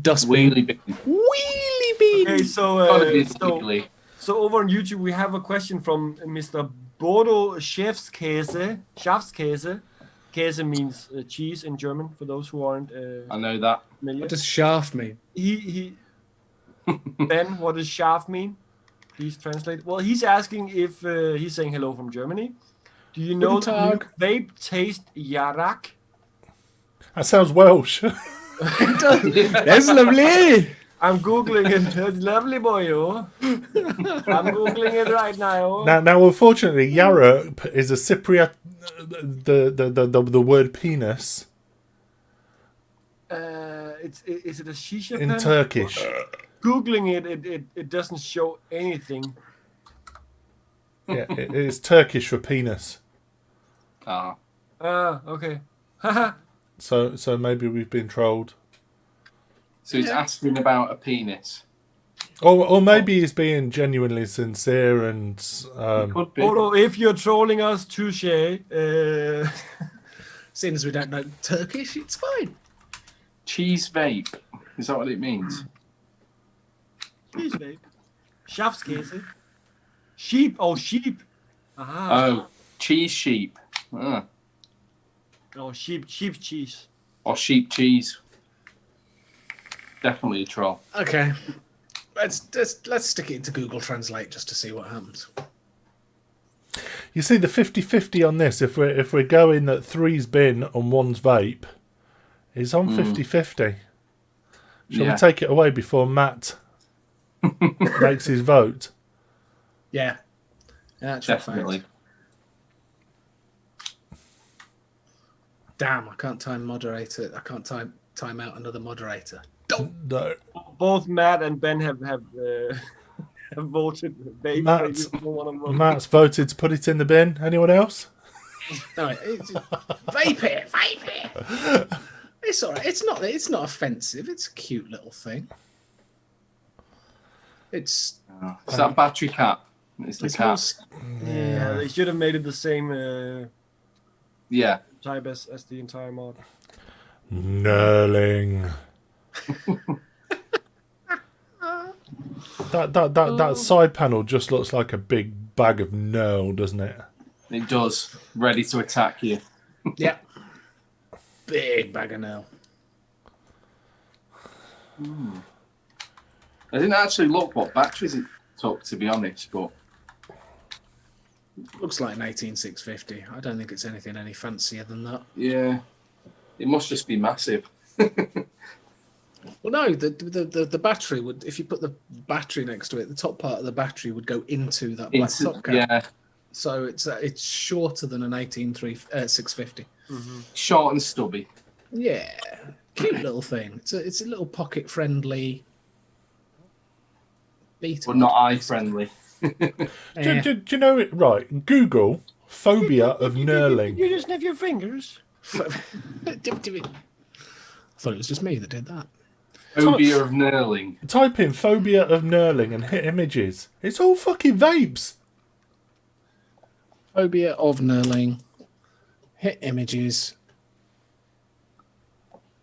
Dustbin. Wheelie bin. Wheelie bin. Okay, Gotta be squiggly. so over on YouTube we have a question from Mr. Bodo Schafskäse. Schafskäse. Käse means cheese in German, for those who aren't I know that. familiar. What does shaft mean? He Ben, what does Schaf mean? Please translate. Well, he's asking if he's saying hello from Germany. Do you know Guten the new Tag. vape taste Yarak? That sounds Welsh. That's lovely. I'm googling it. It's lovely, boy. Oh. I'm googling it right now. Now, unfortunately, Yarra is a Cypriot. The word penis Is it a shisha in pen? Turkish. Googling it doesn't show anything. Yeah, it is Turkish for penis. Ah. Okay. So maybe we've been trolled. So he's asking about a penis. Or maybe he's being genuinely sincere and Could be. Bodo, if you're trolling us, touche. Seeing as we don't know Turkish, it's fine. Cheese vape. Is that what it means? Please, babe. Schafskäse. Sheep. Oh, sheep. Aha. Oh, cheese sheep. Ah. Oh, sheep cheese. Or sheep cheese. Definitely a troll. Okay. Let's stick it into Google Translate just to see what happens. you see the 50-50 on this. If we're going that 3's bin and 1's vape, is on 50-50. Shall we take it away before Matt makes his vote? Yeah. Definitely. Damn, I can't time moderator. I can't time out another moderator. No. both Matt and Ben have have voted Vape. Matt's- for one of them. Matt's voted to put it in the bin. Anyone else? No, vape it. It's all right. It's not offensive. It's a cute little thing. It's It's that battery cap. It's the it's cap. most- Yeah, they should have made it the same Yeah. type as the entire mod. Knurling. that side panel just looks like a big bag of knurl, doesn't it? It does. Ready to attack you. yeah, big bag of nail. I didn't actually look what batteries it took, to be honest, but Looks like an 18650. I don't think it's anything any fancier than that. yeah, it must just be massive. Well, no, the battery would, if you put the battery next to it, the top part of the battery would go into that black top cap. Yeah, So it's shorter than an 650. short and stubby. Yeah, cute little thing. It's a little pocket friendly. Beat, But not eye friendly. Do you know it? Right, Google phobia of knurling. You just have your fingers. I thought it was just me that did that. Phobia of knurling. Type in phobia of knurling and hit images. It's all fucking vapes. Phobia of knurling. Hit images.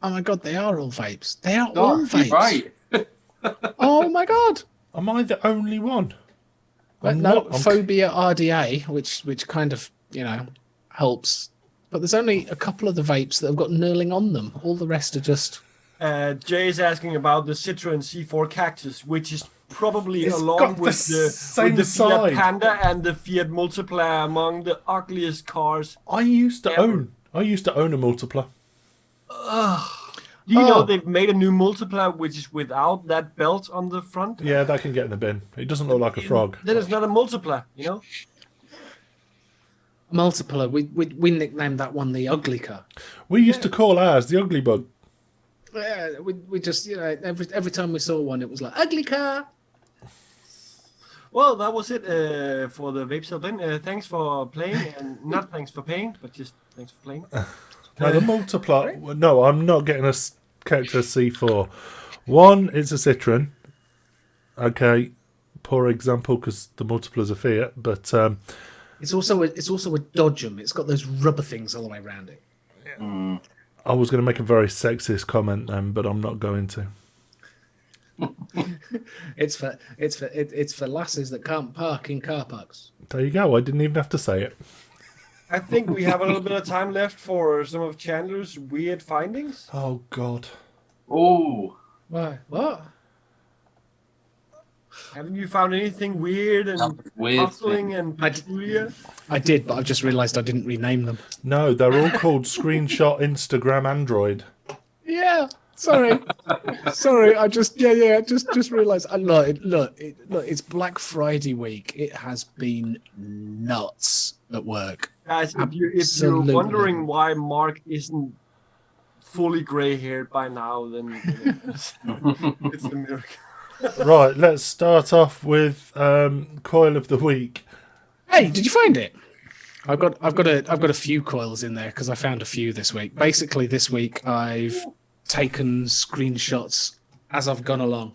Oh my god, they are all vapes. They are all Oh, vapes. you're right. Oh my god. Am I the only one? But I'm no, not- I'm- phobia RDA, which kind of, helps. But there's only a couple of the vapes that have got knurling on them. All the rest are just... Jay is asking about the Citroen C4 Cactus, which is probably It's along got the with same the side. Fiat Panda and the Fiat Multiplier among the ugliest cars. I used to Ever. own a multipler. Do you know Oh. they've made a new Multiplier which is without that belt on the front? Yeah, that can get in the bin. It doesn't look like a frog. Then it's not a Multiplier, you know? Multiplier. We nicknamed that one the ugly car. We used to call ours the ugly bug. Yeah, we just, every time we saw one, it was like, ugly car. Well, that was it for the Vape Cell bin. Thanks for playing, and not thanks for paying, but just thanks for playing. No, the multiplier. No, I'm not getting a character C4. One, it's a Citroen. Okay, poor example because the multiplier's a Fiat, but It's also a Dodgem. It's got those rubber things all the way around it. I was going to make a very sexist comment then, but I'm not going to. It's for lasses that can't park in car parks. There you go. I didn't even have to say it. I think we have a little bit of time left for some of Chandler's weird findings. Oh God. Oh, Why? What? Haven't you found anything weird and weird puzzling and peculiar? I did, but I've just realised I didn't rename them. No, they're all called Screenshot Instagram Android. Yeah. Sorry. Sorry. I just just realised. Look. It's Black Friday week. It has been nuts at work. Guys, if you're Absolutely. wondering why Mark isn't fully grey-haired by now, then it's a miracle. Right, let's start off with Coil of the Week. Hey, did you find it? I've got a few coils in there because I found a few this week. Basically, this week I've taken screenshots as I've gone along,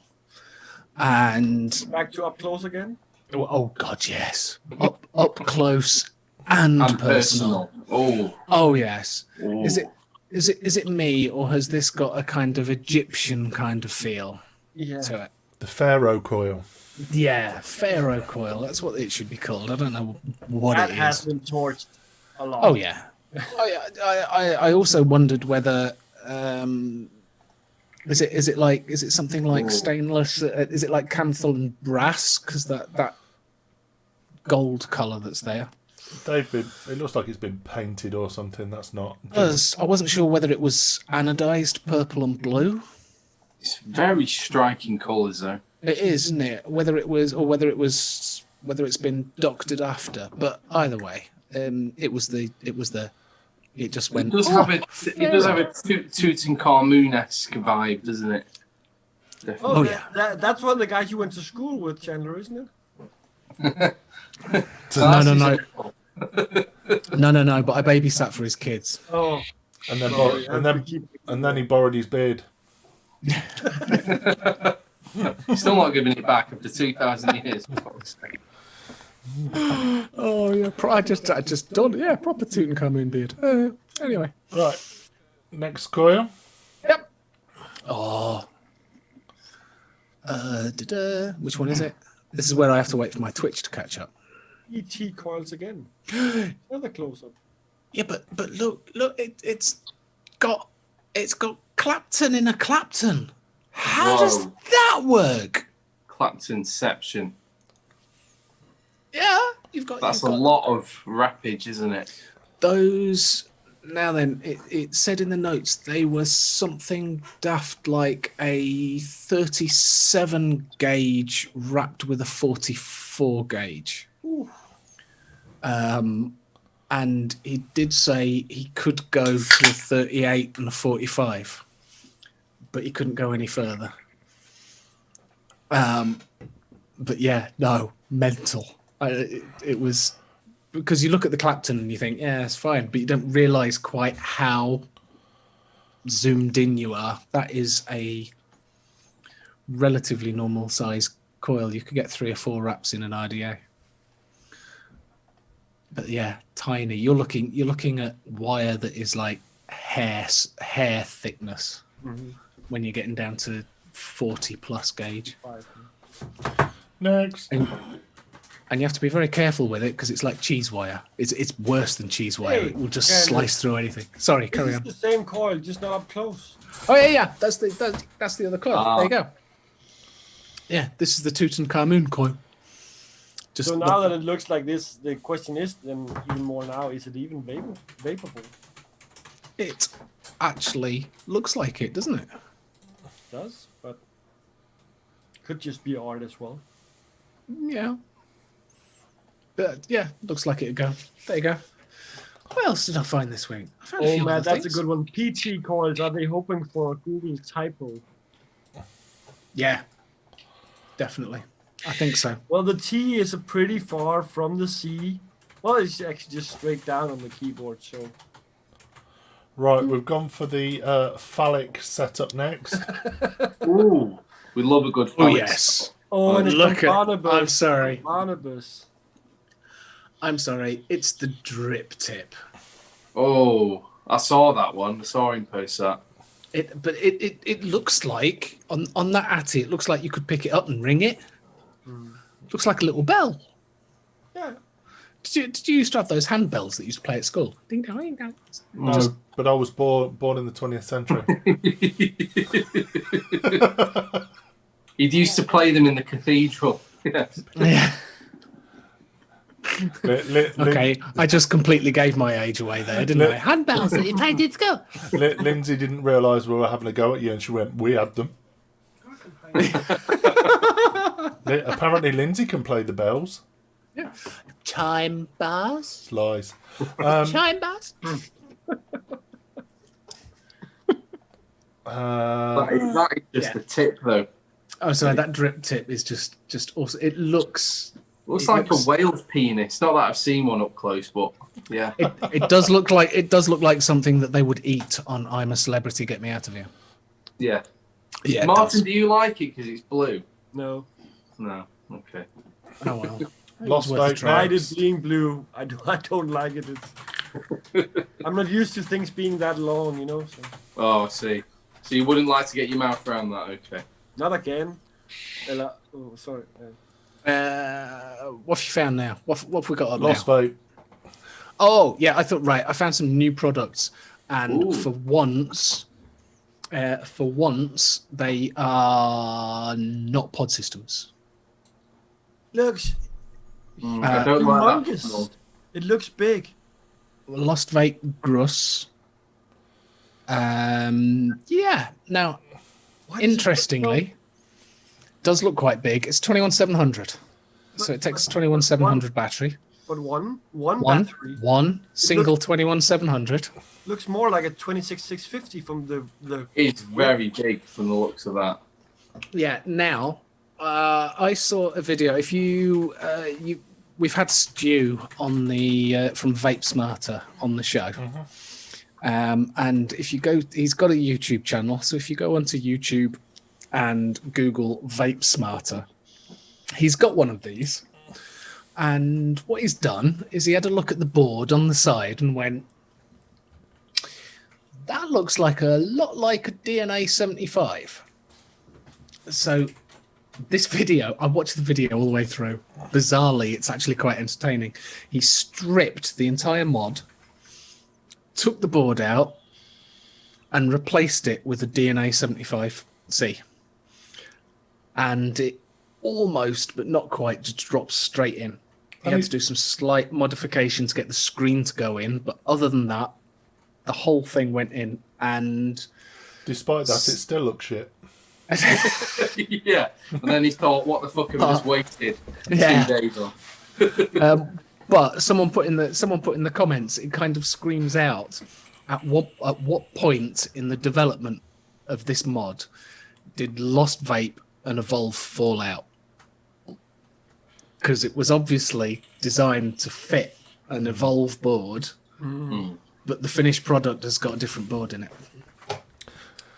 and Back to up close again. oh god, yes, up close and personal. Oh yes. Oh. Is it me, or has this got a kind of Egyptian kind of feel Yeah. to it? The Pharaoh Coil. Yeah, Pharaoh coil. That's what it should be called. I don't know what That it has is. been torched a lot. Oh yeah. I also wondered whether is it something like stainless? Is it like canthal and brass? Because that gold color that's there. It looks like it's been painted or something. That's not. I wasn't sure whether it was anodized purple and blue. It's very striking colours, though. It is, isn't it? Whether it's been doctored after, but either way, it just went. It does have a Tutankhamun-esque vibe, doesn't it? Definitely. Oh, yeah. that's one of the guys you went to school with, Chandler, isn't it? No. But I babysat for his kids. Oh, And then, sorry. and then he borrowed his beard. Still not giving it back after 2,000 years. Oh yeah, I just done. Yeah, proper Tutankhamun beard. Anyway. Right. Next coil. Yep. Oh. Which one is it? This is where I have to wait for my Twitch to catch up. ET coils again. Another close-up. Yeah, but look, it's got Clapton in a Clapton. How does Whoa. that work? Claptonception. Yeah, you've got That's you've a got lot of rappage, isn't it? those. Now then, it said in the notes they were something daft like a 37 gauge wrapped with a 44 gauge. And he did say he could go to a 38 and a 45, but he couldn't go any further. But yeah, no, mental. It was because you look at the Clapton and you think, yeah, it's fine, but you don't realise quite how zoomed in you are. That is a relatively normal size coil. You could get 3 or 4 wraps in an RDA. But yeah, tiny. You're looking at wire that is like hair thickness when you're getting down to 40 plus gauge. Next. And you have to be very careful with it because it's like cheese wire. It's worse than cheese wire. Hey, It will just Candace. slice through anything. Sorry, carry on. It's the same coil, just not up close. Oh yeah. That's the other coil. Ah. There you go. Yeah, this is the Tutankhamun coil. Just So now that it looks like this, the question is then even more now, is it even vaporable? it actually looks like it, doesn't it? It does, but could just be art as well. Yeah. But yeah, looks like it'd go. There you go. What else did I find this week? I found a Oh few man, other that's things. a good one. PT coils, are they hoping for a Google typo? Yeah, definitely. I think so. Well, the T is pretty far from the C. Well, it's actually just straight down on the keyboard, so. Right, we've gone for the phallic setup next. Ooh, we love a good Oh phallic. yes. Oh, and it's Look from at. Barnabas. I'm sorry. Barnabas. I'm sorry. It's the drip tip. Oh, I saw that one. I saw him post that. It looks like on that Atty, it looks like you could pick it up and ring it. Looks like a little bell. Yeah. Did you used to have those handbells that you used to play at school? Ding dong, ding dong. No, but I was born in the 20th century. He used to play them in the cathedral. Yes. Yeah. Lin- Okay, I just completely gave my age away there, didn't I? Handbells that you played at school. Lindsay didn't realise we were having a go at you, and she went, "We had them." Apparently, Lindsay can play the bells. Yeah. Chime bars. It's lies. Chime bars. That is just Yeah. the tip, though. Oh, sorry, that drip tip is just awesome. It looks. Looks It like looks- a whale's penis. Not that I've seen one up close, but yeah. It does look like something that they would eat on I'm a Celebrity, Get Me Out of Here. Yeah. Yeah, Martin, do you like it because it's blue? No. No. Okay. Oh well. Lost Worth a Vape try. Tried it next. being blue. I don't like it. I'm not used to things being that long, you know. So. Oh, I see. So you wouldn't like to get your mouth around that? Okay. Not again. Oh, sorry. What have you found now? What have we got up Lost now? Vape. Oh yeah, I thought right. I found some new products, and Ooh. for once, they are not pod systems. Looks I don't like that. humongous. smell. It looks big. Lost Vape Gruss. Yeah. Now, Why does it look interestingly, does look quite big. It's 21700, so it takes 21700 battery. so- But one battery One single 21700. looks more like a 26650 from the. It's very big from the looks of that. Yeah. Now, I saw a video. If we've had Stu on the from Vape Smarter on the show. And if you go, he's got a YouTube channel. So if you go onto YouTube and Google Vape Smarter, he's got one of these. And what he's done is he had a look at the board on the side and went, that looks like a lot like a DNA 75. So this video, I watched the video all the way through. Bizarrely, it's actually quite entertaining. He stripped the entire mod, took the board out, and replaced it with a DNA 75C. And it almost, but not quite, just drops straight in. He had to do some slight modifications to get the screen to go in, but other than that, the whole thing went in. And despite that, it still looks shit. Yeah, and then he thought, what the fuck have I just wasted 2 days on? But someone put in the comments, it kind of screams out, at what point in the development of this mod did Lost Vape and Evolve fall out? Because it was obviously designed to fit an Evolve board, but the finished product has got a different board in it.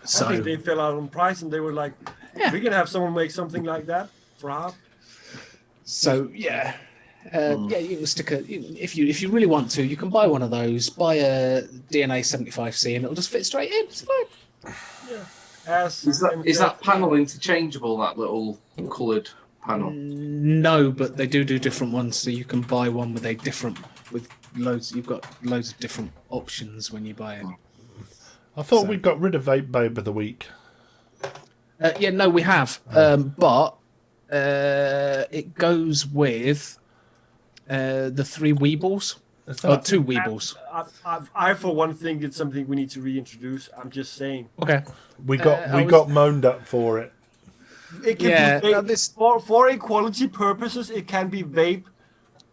So I think they fell out on price, and they were like, "We can have someone make something like that for half." So yeah, you can stick if you really want to, you can buy one of those, buy a DNA 75C, and it'll just fit straight in. It's fine. Yeah. Is that panel interchangeable? That little coloured panel? No, but they do different ones, so you can buy one with loads. You've got loads of different options when you buy it. I thought we got rid of Vape Babe of the week. Yeah, no, we have, but it goes with the 3 Weebles, or 2 Weebles. I for one think it's something we need to reintroduce. I'm just saying. Okay, We got moaned at for it. It can be vape, for equality purposes. It can be vape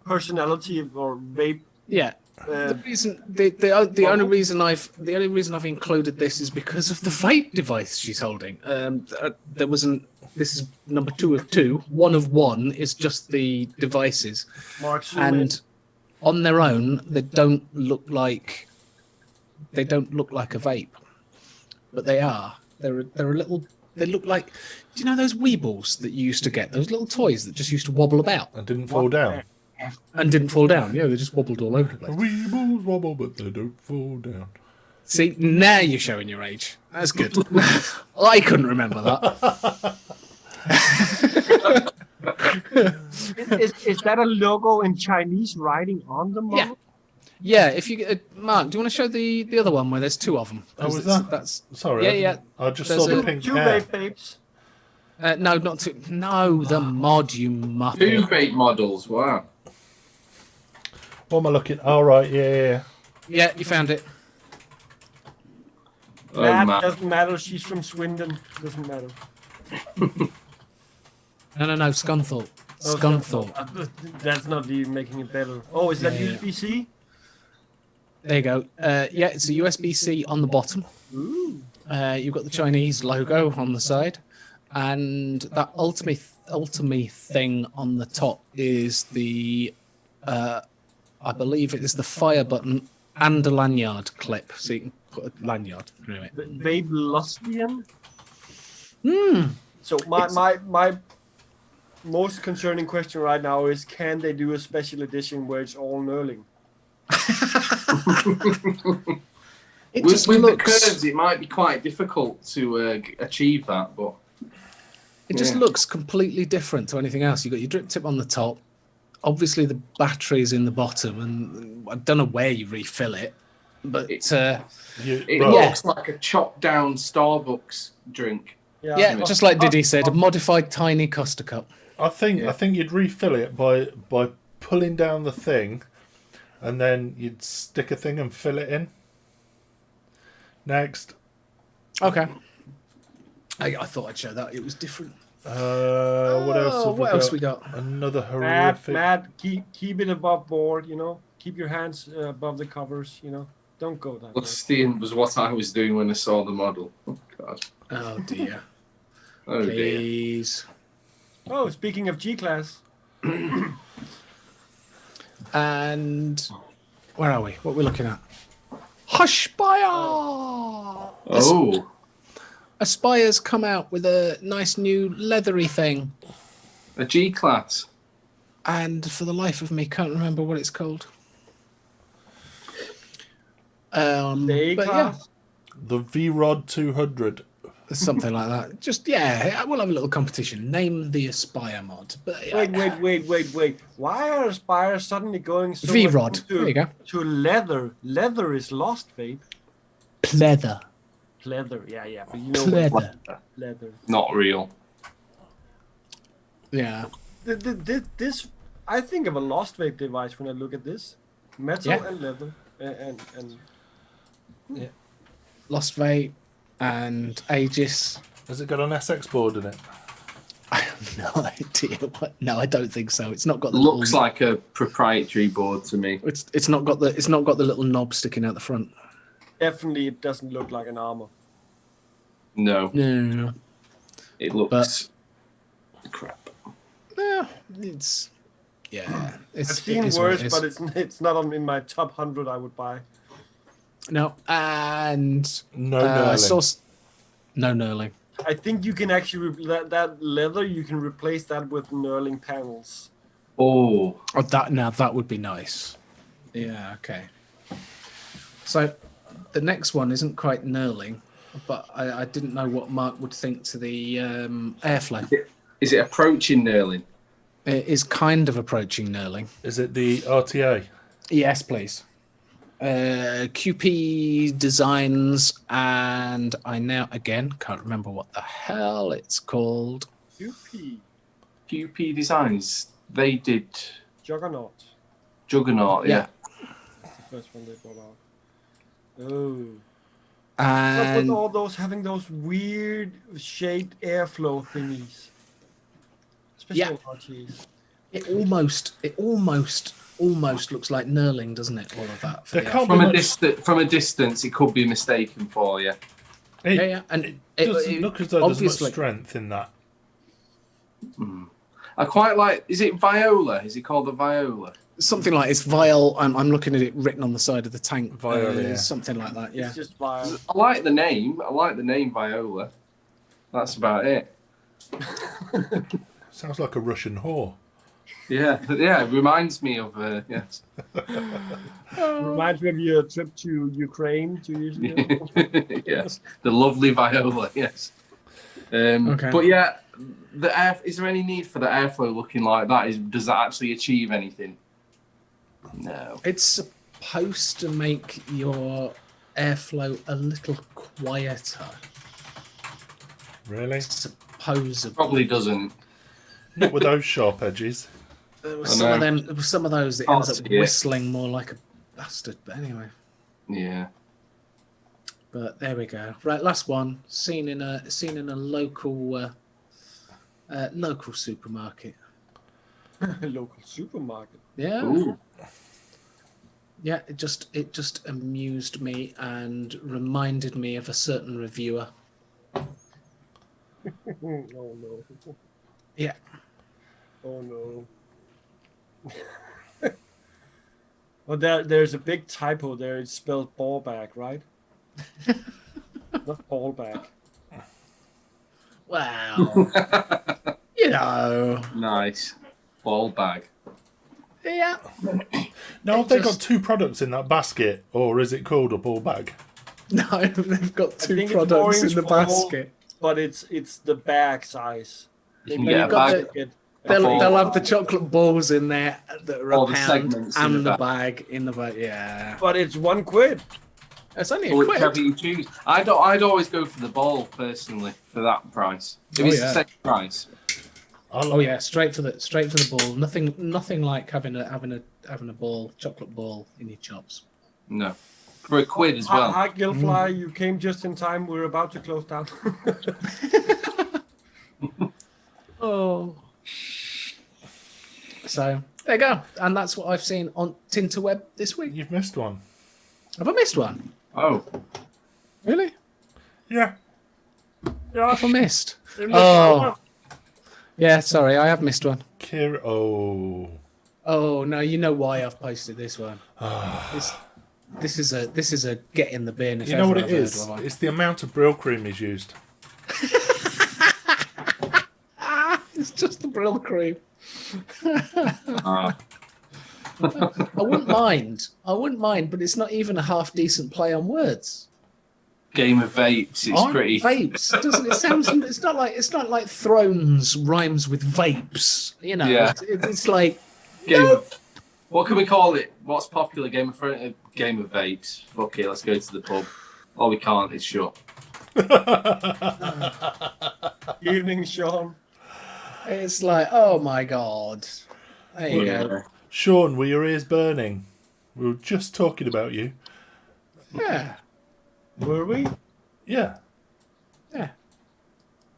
personality or vape. Yeah. The only reason I've included this is because of the vape device she's holding. This is number 2 of 2. 1 of 1 is just the devices, and on their own they don't look like a vape, but they are. They're a little. They look like. Do you know those Weebles that you used to get? Those little toys that just used to wobble about And didn't fall down. and didn't fall down. Yeah, they just wobbled all over the place. Weebles wobble, but they don't fall down. See, now you're showing your age. That's good. I couldn't remember that. Is that a logo in Chinese writing on the model? Yeah. If you Mark, do you want to show the other one where there's 2 of them? Oh, was that? That's Sorry. Yeah. I just There's saw the a- pink 2 hair. vape babes. No, not 2. No, the mod, you 2 muppet. vape models. Wow. What am I looking? All right, yeah. Yeah, you found it. Oh, That man. doesn't matter. She's from Swindon. Doesn't matter. No, Scunthorpe. Scunthorpe. That's not even making it better. Oh, is that Yeah. USB-C? There you go. Yeah, it's a USB-C on the bottom. Ooh. You've got the Chinese logo on the side, and that ultimate thing on the top is the, I believe it is the fire button and a lanyard clip, so you can put a lanyard through it. Vape Lustian? Hmm. So my most concerning question right now is, can they do a special edition where it's all knurling? It With just the looks. curves, it might be quite difficult to achieve that, but It just looks completely different to anything else. You've got your drip tip on the top. Obviously, the battery's in the bottom, and I don't know where you refill it, but it Right. looks like a chopped down Starbucks drink. yeah, just like Diddy said, a modified tiny Costa cup. I think you'd refill it by pulling down the thing, and then you'd stick a thing and fill it in. Next. Okay. I thought I'd show that. It was different. What else have What else we got? Another horrific. Matt, keep it above board, you know. Keep your hands above the covers, you know. Don't go that way. Lustian was what I was doing when I saw the model. Oh, God. Oh dear. Oh dear. Please. Oh, speaking of G-Class. And where are we? What are we looking at? Aspire! Oh, Aspire's come out with a nice new leathery thing. a G class. And for the life of me, can't remember what it's called. The But yeah, A-Class. The V-Rod 200. something like that. Just, yeah, we'll have a little competition. Name the Aspire mod. But Wait. Why are Aspire suddenly going so V-Rod. much There you go. to leather? Leather is lost, Vape. Pleather. Leather, yeah. But you know Pleather. leather. Not real. Yeah. This, I think of a lost vape device when I look at this. Metal Yeah. and leather. And Lost Vape and Aegis. Has it got an SX board in it? I have no idea what. No, I don't think so. It's not got the Looks little, like a proprietary board to me. It's not got the little knob sticking out the front. definitely it doesn't look like an armor. No, No. it looks crap. Yeah, it's I've it's seen it is what it worse, is. but it's not in my top 100 I would buy. No, and No knurling. No knurling. I think you can actually that leather you can replace that with knurling panels. Oh, Oh, that would be nice. Yeah, okay. So the next one isn't quite knurling, but I didn't know what Mark would think to the airflow. is it approaching knurling? It is kind of approaching knurling. Is it the RTA? Yes, please. QP Designs, and I now again can't remember what the hell it's called. QP QP Designs. They did Juggernaut. Juggernaut. Yeah. That's the first one they brought out. Oh. What's up And with all those having those weird shaped airflow thingies? Especially Yeah. in RTs. it almost looks like knurling, doesn't it? All of that. For There the can't From be a much, from a distance, it could be mistaken for you. yeah, and it doesn't look as though there's much strength in that. I quite like. Is it Viola? Is it called a Viola? something like it's vial. I'm looking at it written on the side of the tank. Viola, yeah. Something like that. Yeah. It's just vile. I like the name. I like the name Viola. That's about it. Sounds like a Russian whore. Yeah, yeah. It reminds me of yes. Reminds me of your trip to Ukraine 2 years ago. Yes, the lovely Viola. Yes. Okay. But yeah, the air. Is there any need for the airflow looking like that? Does that actually achieve anything? No. It's supposed to make your airflow a little quieter. Really? Supposedly. Probably doesn't. Not with those sharp edges. There were I some of know. them. There were some of those that Can't ends up see it. whistling more like a bastard. But anyway. Yeah. But there we go. Right, last one. Seen in a local local supermarket. Local supermarket. Yeah. Ooh. Yeah, it just amused me and reminded me of a certain reviewer. Oh no. Yeah. Oh no. Well, there's a big typo there. It's spelled ballback, right? Not ballback. Wow. You know. Nice. Ball bag. Yeah. Now, have they got two products in that basket, or is it called a ball bag? No, they've got two think it's products in orange the ball. basket. But it's the bag size. You can Maybe get a got bag. it. They'll have the chocolate balls in there that are All a the pound segments in and the the bag in the bag. Yeah. But it's £1. It's only a Whichever quid. you choose. I'd always go for the ball personally for that price. If Oh, it's yeah. the same price. Oh yeah, straight for the ball. Nothing like having a ball, chocolate ball in your chops. No. For a quid as well. Hi, Gilfly. You came just in time. We're about to close down. Oh. So there you go, and that's what I've seen on Tinterweb this week. You've missed one. Have I missed one? Oh. Really? Yeah. Yeah. Have I missed? You missed Oh. one. Yeah, sorry, I have missed one. Kira. Oh. Oh no, you know why I've posted this one. This is a get in the bin. If You know what ever it I've is? heard one. It's the amount of Brill cream he's used. It's just the Brill cream. Ah. I wouldn't mind. But it's not even a half decent play on words. Game of Vapes. It's pretty. Vapes, doesn't it? Sounds. It's not like Thrones rhymes with vapes. You know, Yeah. it's like Game of, what can we call it? What's popular? Game of Vapes. Fuck it, let's go to the pub. Oh, we can't. It's shut. Evening, Sean. it's like oh my god. There you go. Sean, were your ears burning? We were just talking about you. Yeah, Were we? Yeah. yeah.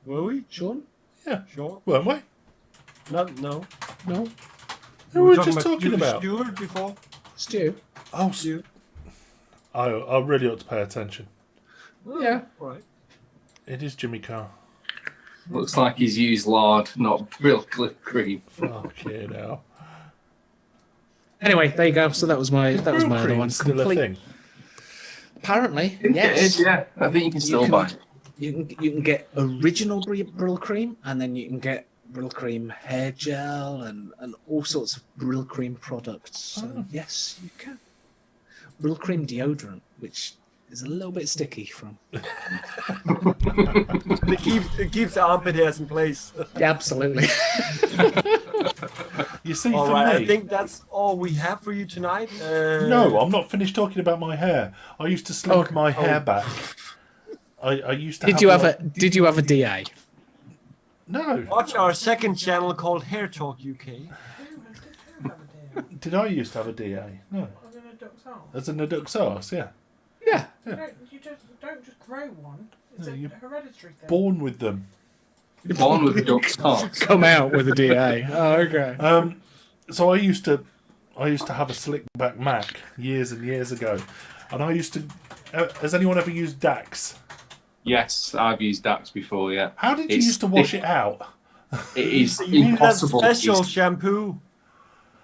Were we? Sean, Yeah. Sure. Weren't we? No. no, Who were we just talking about? Stewart before. Stu. Oh, Stu. I really ought to pay attention. Yeah. Right. It is Jimmy Carr. Looks like he's used lard, not Brill cream. Fucking hell. Anyway, there you go. So that was my Brill other cream one. still a thing. Apparently, It yes. is, yeah. I think you can still buy it. You can get original Brill cream, and then you can get Brill cream hair gel and all sorts of Brill cream products. So yes, you can. Brill cream deodorant, which is a little bit sticky from. It keeps the armpit hairs in place. Yeah, absolutely. You see, All for right, me, I think that's all we have for you tonight. no, I'm not finished talking about my hair. I used to slink Okay. my hair back. I used to. Did you have a DA? No. Watch our second channel called Hair Talk UK. Did I used to have a DA? No. As an Aduxas, yeah. Yeah. You don't just grow one. It's No, a you- hereditary thing. Born with them. Born with the duck stars. Come out with a DA. Oh, okay. So I used to have a slick back Mac years and years ago, and I used to. Has anyone ever used Dax? Yes, I've used Dax before, yeah. How did you It's- used to wash it out? It is You need that impossible. special It's- shampoo.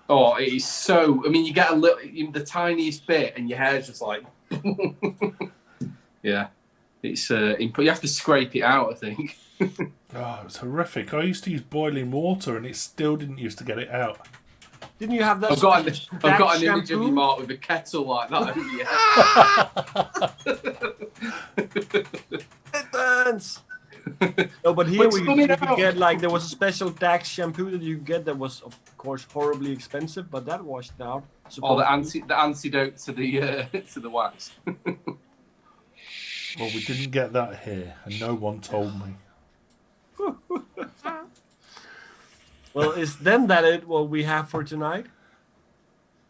Oh, it is so. I mean, you get the tiniest bit, and your hair's just like. Yeah, it's. You have to scrape it out, I think. Oh, it's horrific. I used to use boiling water, and it still didn't used to get it out. Didn't you have that? I've got an special image of shampoo? you, Mark, with a kettle like that over your head. It burns. No, but here What's you coming could out? get like there was a special Dax shampoo that you get that was of course horribly expensive, but that washed out. Or the supposedly. antidote to the to the wax. Well, we didn't get that here, and no one told me. Well, is then that it? What we have for tonight?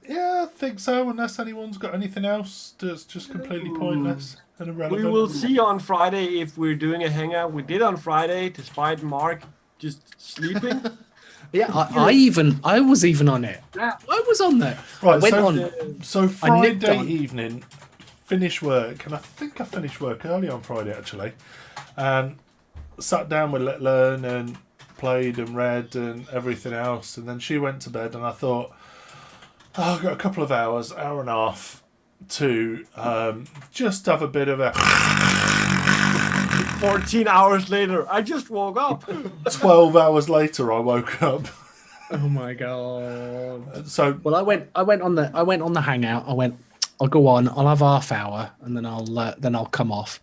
Yeah, I think so. Unless anyone's got anything else that's just completely pointless and irrelevant. We will see on Friday if we're doing a hangout. We did on Friday, despite Mark just sleeping. Yeah, I was even on it. I was on there. Right, I went so, on. so I nipped Friday on. evening, finish work, and I think I finished work early on Friday actually, and sat down with Learn and played and read and everything else, and then she went to bed, and I thought, oh, I've got a couple of hours, hour and a half, to just have a bit of a 14 hours later, I just woke up. 12 hours later I woke up. Oh my god. So Well, I went on the hangout. I'll go on. I'll have half hour, and then I'll come off.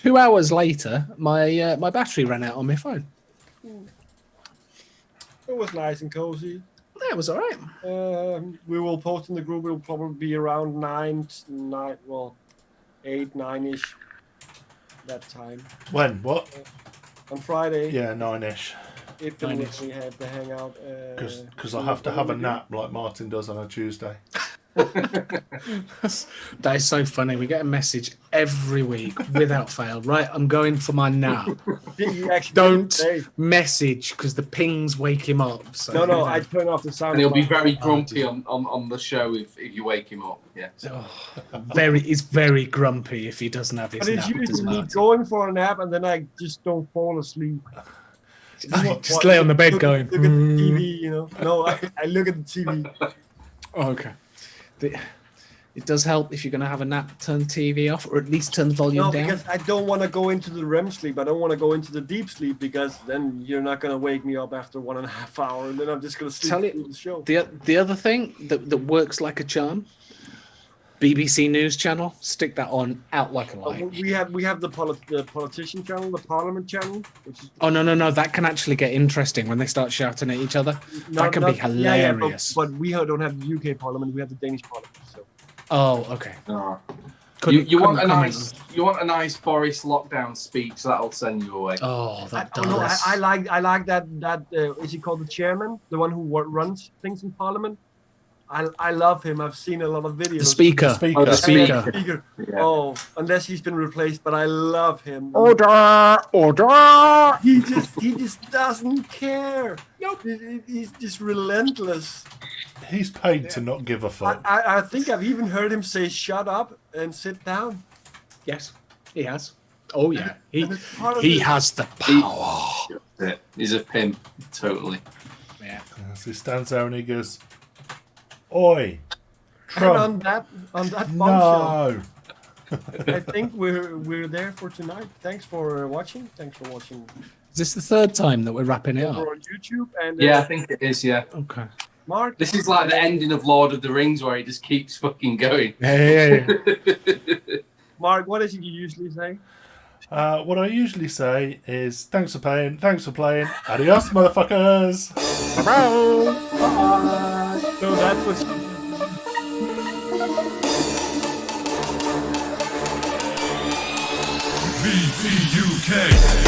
2 hours later, my battery ran out on my phone. It was nice and cozy. Yeah, it was all right. We will post in the group. It'll probably be around 8, 9-ish. That time when? What? on Friday. Yeah, 9ish. If Nine-ish. we had the hangout. Because I have to have a nap like Martin does on a Tuesday. That is so funny. We get a message every week without fail. Right, I'm going for my nap. He actually Don't say, message because the pings wake him up. So, no, I turn off the sound. And he'll be very Oh, grumpy on the show if you wake him up. Yeah. He's very grumpy if he doesn't have his But it's nap. usually me Marty. going for a nap and then I just don't fall asleep. Just lay on the bed look, going. Look at the TV, you know. No, I look at the TV. Oh, okay. It does help if you're going to have a nap, turn the TV off or at least turn the volume No, down. because I don't want to go into the REM sleep. I don't want to go into the deep sleep because then you're not going to wake me up after 1.5 hours and then I'm just going to sleep Tell you- through the show. The other thing that works like a charm, BBC News channel, stick that on out like a light. We have the politician channel, the Parliament channel, which is Oh no, that can actually get interesting when they start shouting at each other. That can be hilarious. but we don't have the UK Parliament. We have the Danish Parliament. So. Oh, okay. No. Couldn't- You want a couldn't comment nice Boris lockdown speech that'll send you away. Oh, that Oh, does. no, I like that is he called the chairman, the one who runs things in Parliament. I love him. I've seen a lot of videos. The speaker. Speaker. Oh, the Speaker. Speaker. Yeah. Oh, unless he's been replaced, but I love him. Order! Order! He just doesn't care. Nope. He's just relentless. He's paid to not give a fuck. I think I've even heard him say "shut up" and "sit down." Yes, he has. Oh yeah, And it's part of he the- has the power. He's a pimp, totally. Yeah. So he stands there and he goes, "Oi, And Trump, on that bombshell, no." I think we're there for tonight. Thanks for watching. Thanks for watching Is this the third time that we're wrapping it up? over on YouTube. And Yeah, I think it is. Yeah. Okay. Mark. This is like the ending of Lord of the Rings where it just keeps fucking going. Yeah. Mark, what is it you usually say? What I usually say is, "Thanks for playing. Thanks for playing. Adios, motherfuckers." So that was. VTUK.